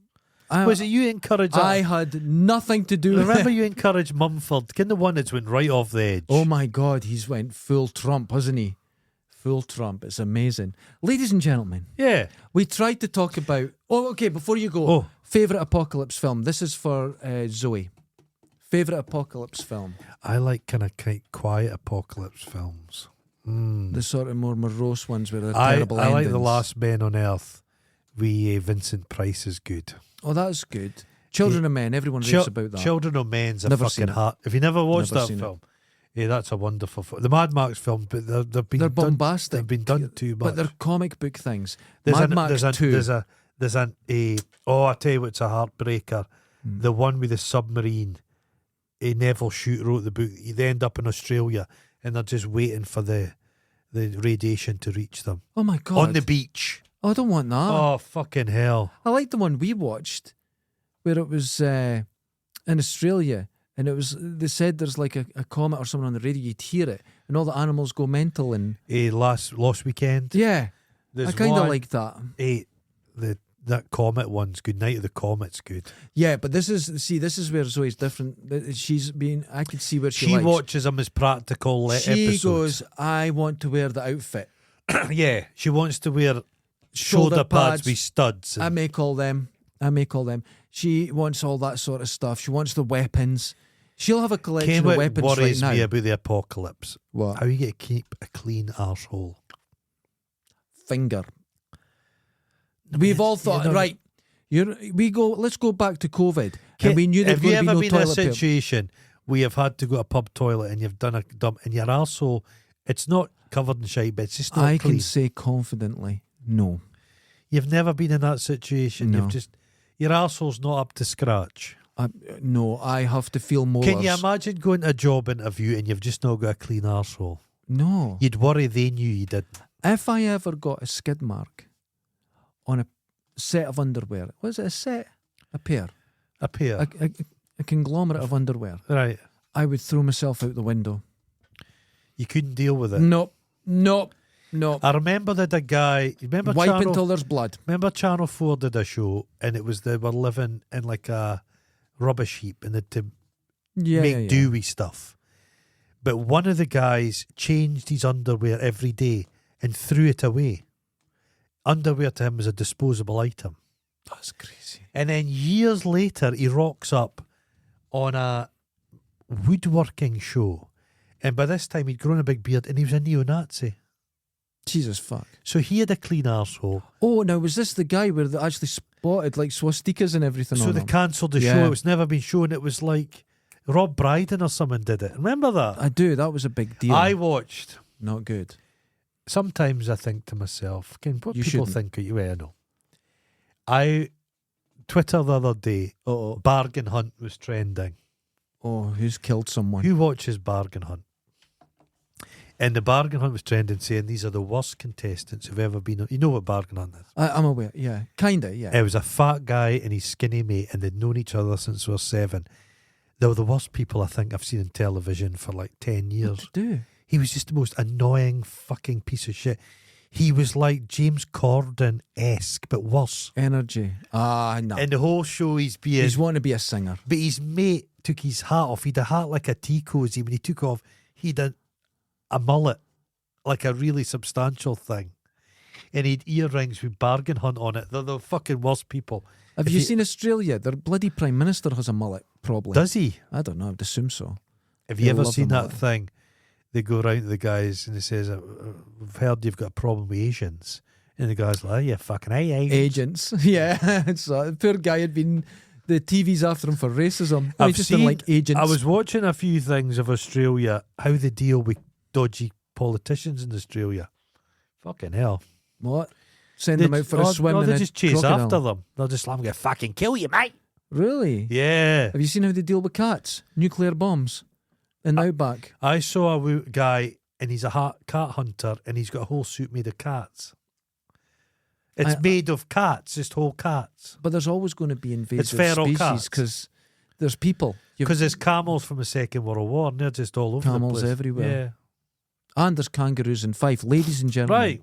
Was it you encouraged that? I had nothing to do with Remember it. you encouraged Mumford? Kind of one that's went right off the edge. Oh my God, he's went full Trump, hasn't he? Full Trump. It's amazing. Ladies and gentlemen, yeah. we tried to talk about... Oh, okay, before you go, favourite apocalypse film. This is for Zoe. Favourite apocalypse film. I like kind of quiet apocalypse films. The sort of more morose ones where they're terrible endings. I like The Last Men on Earth. Vincent Price is good. Oh, that's good. Children of Men. Everyone raves about that. Children of Men's a Never fucking seen it. heart. If you never watched Never that seen film, yeah, that's a wonderful film. The Mad Max film, but they're bombastic. They've been done too much. But they're comic book things. There's Mad Max 2. I tell you what's a heartbreaker. The one with the submarine. Neville Shute wrote the book. They end up in Australia and they're just waiting for the radiation to reach them. Oh my God. On the beach. Oh, I don't want that. Oh, fucking hell. I like the one we watched where it was in Australia and they said there's like a comet or something on the radio, you'd hear it and all the animals go mental and... Lost Weekend. Yeah. There's I kind of one- like that. That comet one's good. Night of the Comet's good. Yeah, but this is where Zoe's different. I could see where she She likes. watches them as practical She episodes. goes, I want to wear the outfit. Yeah, she wants to wear Shoulder shoulder pads pads. with studs. I make all them. She wants all that sort of stuff. She wants the weapons. She'll have a collection of weapons right worries now. me about the apocalypse. What? How you get to keep a clean arsehole? Finger. We've all thought, right, let's go back to COVID. And we knew there was going to be no have you ever been in a toilet paper. situation where you've had to go to a pub toilet and you've done a dump and your arsehole, it's not covered in shite, but it's just not I clean? can say confidently, no. You've never been in that situation. No. Your arsehole's not up to scratch. No, I have to feel molars. Can you imagine going to a job interview and you've just not got a clean arsehole? No. You'd worry they knew you didn't. If I ever got a skid mark on a set of underwear, was it a set? A pair? A pair. A conglomerate of underwear. Right. I would throw myself out the window. You couldn't deal with it. Nope. I remember that a guy. Remember Wipe Channel, until there's blood. Remember Channel 4 did a show and it was they were living in like a rubbish heap and they had to make do with stuff. But one of the guys changed his underwear every day and threw it away. Underwear to him was a disposable item. That's crazy. And then years later, he rocks up on a woodworking show. And by this time, he'd grown a big beard and he was a neo-Nazi. Jesus fuck. So he had a clean arsehole. Oh, now was this the guy where they actually spotted like swastikas and everything So on they him? cancelled the show. It was never been shown. It was like Rob Brydon or someone did it. Remember that? I do. That was a big deal. I watched. Not good. Sometimes I think to myself, what You people shouldn't. think of you? I know. Twitter the other day, Bargain Hunt was trending. Oh, who's killed someone? Who watches Bargain Hunt? And the Bargain Hunt was trending, saying these are the worst contestants who've ever been on. You know what Bargain Hunt is? I'm aware. Yeah, kinda. Yeah. It was a fat guy and his skinny mate, and they'd known each other since they were 7. They were the worst people I think I've seen in television for like 10 years. What to do? He was just the most annoying fucking piece of shit. He was like James Corden-esque, but worse. Energy. No. And the whole show He's wanting to be a singer. But his mate took his hat off. He'd a hat like a tea cozy. When he took off, he'd a mullet, like a really substantial thing. And he'd earrings with Bargain Hunt on it. They're the fucking worst people. Have you seen Australia? Their bloody Prime Minister has a mullet, probably. Does he? I don't know. I'd assume so. Have you They ever love seen the that mullet. thing? They go around to the guys and they says, we've heard you've got a problem with Asians. And the guy's like, oh, yeah, fucking Agents. Yeah. So the poor guy had been... The TV's after him for racism. He just didn't like agents. I was watching a few things of Australia, how they deal with dodgy politicians in Australia. Fucking hell. What? Send them out for a swim No, in they a just chase crocodile. after them. They're just like, I'm going to fucking kill you, mate. Really? Yeah. Have you seen how they deal with cats? Nuclear bombs in the outback. I saw a guy and he's a cat hunter and he's got a whole suit made of cats. It's made of cats, just whole cats. But there's always going to be invasive feral species cats. because there's people. Because there's camels from the Second World War and they're just all over Camels the place. everywhere. And there's kangaroos in Fife. Ladies and gentlemen. Right.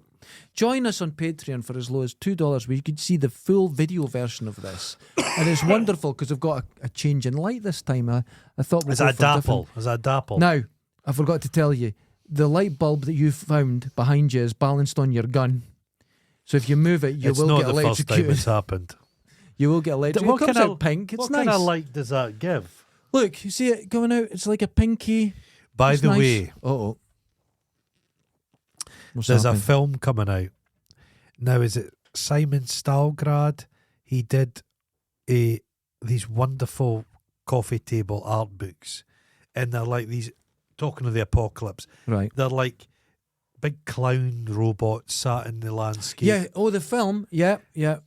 Join us on Patreon for as low as $2 where you can see the full video version of this. And it's wonderful because I've got a change in light this time. I thought we'd Is go that for dapple? Is that dapple? Now, I forgot to tell you, the light bulb that you found behind you is balanced on your gun. So if you move it, you It's will not get the first time electrocuted. it's happened. You will get electrocuted. What It comes kind out of- pink. It's what nice. kind of light does that give? Look, you see it going out? It's like a pinky. By It's the nice. way, Uh-oh. What's there's happening? a film coming out. Now, is it Simon Stalgrad? He did these wonderful coffee table art books. And they're like these, talking of the apocalypse, Right. they're like big clown robots sat in the landscape. Yeah. Oh, the film. Yeah, yeah.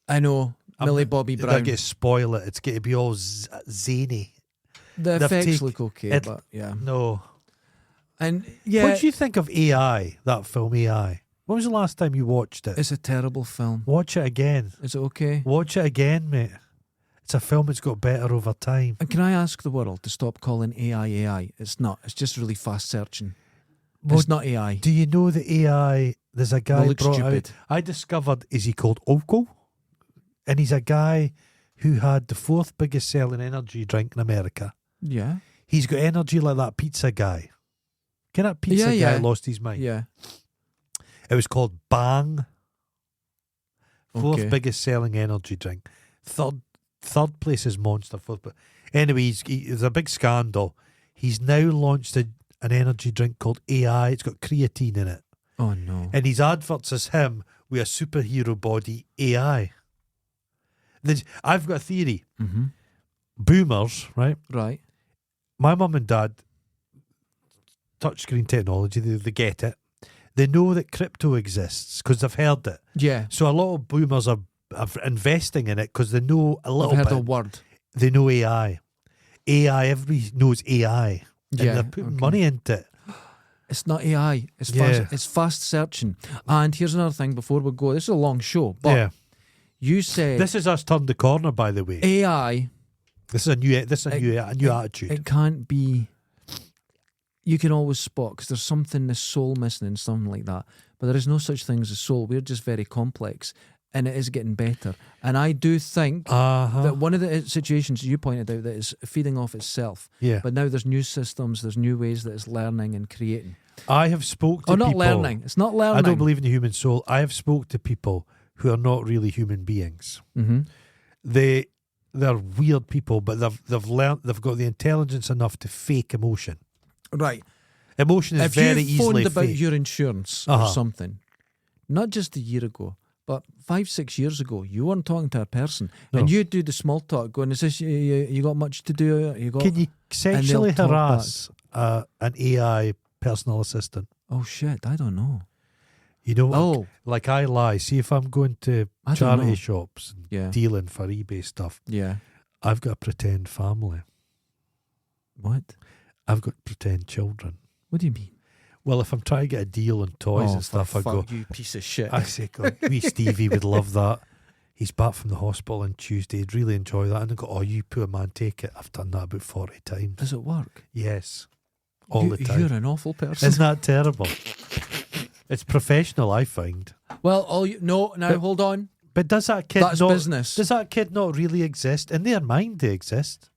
I know. Millie Bobby I Brown. get spoil it. It's going to be all zany. The they've effects take- look okay, it- but yeah. No. And yeah, What do you think of AI, that film AI? When was the last time you watched it? it's a terrible film. Watch it again. Is it okay? Watch it again, mate. It's a film that's got better over time. And can I ask the world to stop calling AI? It's not. It's just really fast searching. Well, it's not AI. Do you know the AI? There's a guy They look brought stupid. out. I discovered, is he called Oko? And he's a guy who had the 4th biggest selling energy drink in America. Yeah. He's got energy like that pizza guy. Can that pizza Yeah, guy yeah. lost his mind? Yeah. It was called Bang. 4th Okay. biggest selling energy drink. Third place is Monster. Anyway, there's a big scandal. He's now launched an energy drink called AI. It's got creatine in it. Oh no. And his adverts is him with a superhero body AI. I've got a theory. Mm-hmm. Boomers, right? Right. My mum and dad, touchscreen technology, they get it. They know that crypto exists because they've heard it. Yeah. So a lot of boomers are investing in it because they know a little I've heard bit. the word. They know AI. Everybody knows AI. And Yeah, they're putting okay. money into it. It's not AI. It's Yeah. fast. It's fast searching. And here's another thing before we go. This is a long show, but Yeah. you said This is us turned the corner, by the way. AI. This is a new attitude. It can't be. You can always spot because there's something, the soul missing and something like that. But there is no such thing as a soul. We're just very complex. and it is getting better. And I do think that one of the situations you pointed out that is feeding off itself. Yeah. But now there's new systems, there's new ways that it's learning and creating. I have spoke to people. not learning. It's not learning. I don't believe in the human soul. I have spoke to people who are not really human beings. Mm-hmm. They're weird people, but they've learned, they've got the intelligence enough to fake emotion. Right. Emotion is very If you easily phoned about fake. your insurance or something, not just a year ago, but 5-6 years ago, you weren't talking to a person, and you do the small talk, going, "Is this you got much to do? You got?" Can you sexually talk harass an AI personal assistant? Oh shit! I don't know. You know, Oh. like I lie. See, if I'm going to I don't know. charity shops and Yeah. dealing for eBay stuff, Yeah. I've got a pretend family. What? I've got pretend children. What do you mean? Well, if I'm trying to get a deal on toys and stuff, I go, "You piece of shit." I say, God, wee Stevie would love that. He's back from the hospital on Tuesday. He'd really enjoy that. And I go, "Oh, you poor man, take it." I've done that about 40 times. Does it work? Yes. All the time. You're an awful person. Isn't that terrible? It's professional, I find. Well, hold on. But does that kid That's not, business. Does that kid not really exist? In their mind, they exist.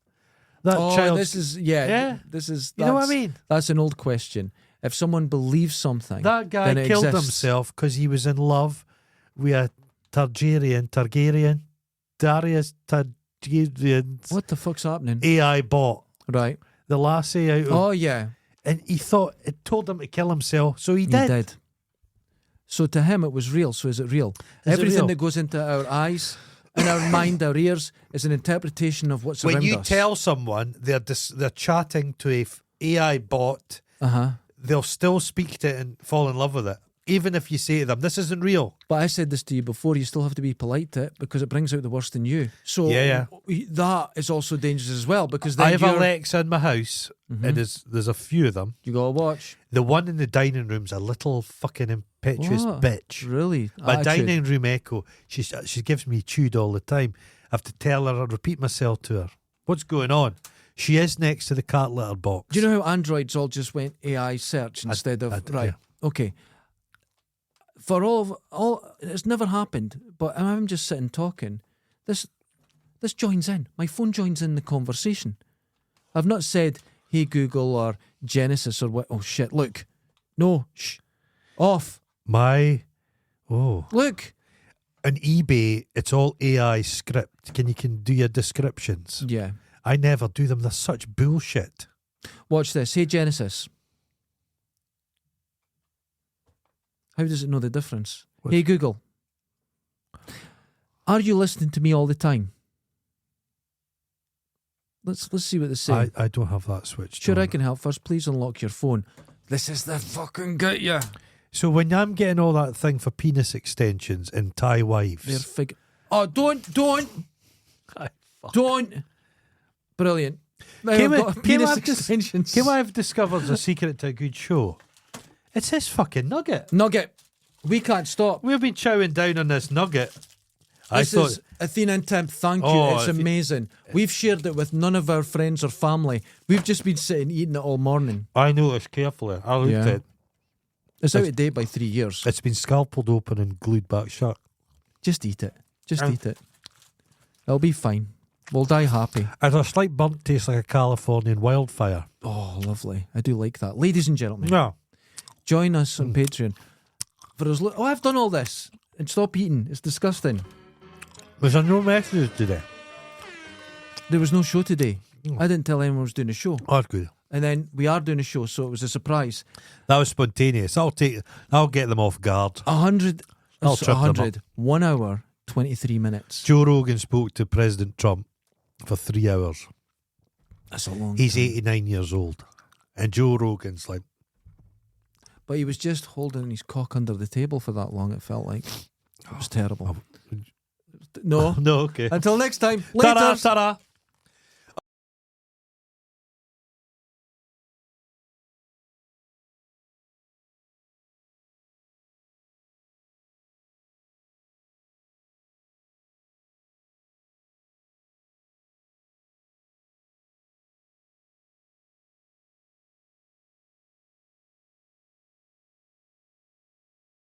That Oh, child. this is This is. You know what I mean? That's an old question. If someone believes something, That guy then it killed exists. himself because he was in love with a Darius Targaryen What the fuck's happening? AI bot. Right. The lassie out of, Oh yeah, and he thought it told him to kill himself, so he he did. did. So to him it was real. So is it real? Is it Everything real? that goes into our eyes, in our mind, our ears, is an interpretation of what's When around you us. tell someone they're chatting to a AI bot, they'll still speak to it and fall in love with it, even if you say to them, "This isn't real." But I said this to you before, you still have to be polite to it because it brings out the worst in you. So Yeah. that is also dangerous as well because then I have you're- Alexa in my house, and there's a few of them. you gotta watch. The one in the dining room's a little fucking impetuous What? bitch. Really? My Attitude. dining room echo, she gives me chewed all the time. I have to tell her, I repeat myself to her. What's going on? She is next to the cat litter box. Do you know how Androids all just went AI search instead of right? yeah. Okay. For all, it's never happened. But I'm just sitting talking. This joins in. My phone joins in the conversation. I've not said, "Hey Google" or Genesis or what. Oh shit! Look, no, shh, off. Look. On eBay, it's all AI script. You can do your descriptions. Yeah. I never do them. They're such bullshit. Watch this. Hey Genesis. How does it know the difference? Hey Google. Are you listening to me all the time? Let's see what they say. I don't have that switched Sure, on. I can help. First, please unlock your phone. This is the fucking get ya. So when I'm getting all that thing for penis extensions and Thai wives, They're Oh, don't. Brilliant. Now I've got penis extensions. Can I have discovered a secret to a good show? It's this fucking nugget. Nugget. We can't stop. We've been chowing down on this nugget. This is Athena and Tim, thank you. It's amazing. We've shared it with none of our friends or family. We've just been sitting eating it all morning. I noticed carefully. I looked at it. It's out of date by 3 years. It's been scalpeled open and glued back shut. Just eat it. Eat it. It'll be fine. We'll die happy. Has a slight burnt taste like a Californian wildfire. Oh, lovely. I do like that. Ladies and gentlemen, No. join us on Patreon. For us, I've done all this. And stop eating. It's disgusting. Was there no messages today? There was no show today. I didn't tell anyone I was doing a show. Oh, good. And then we are doing a show, so it was a surprise. That was spontaneous. I'll get them off guard. 100. I'll trip them up. 1 hour, 23 minutes. Joe Rogan spoke to President Trump for 3 hours. That's a long He's time. 89 years old. And Joe Rogan's like... But he was just holding his cock under the table for that long, it felt like. It was terrible. No. No, okay. Until next time. Later. Ta-ra, ta-ra.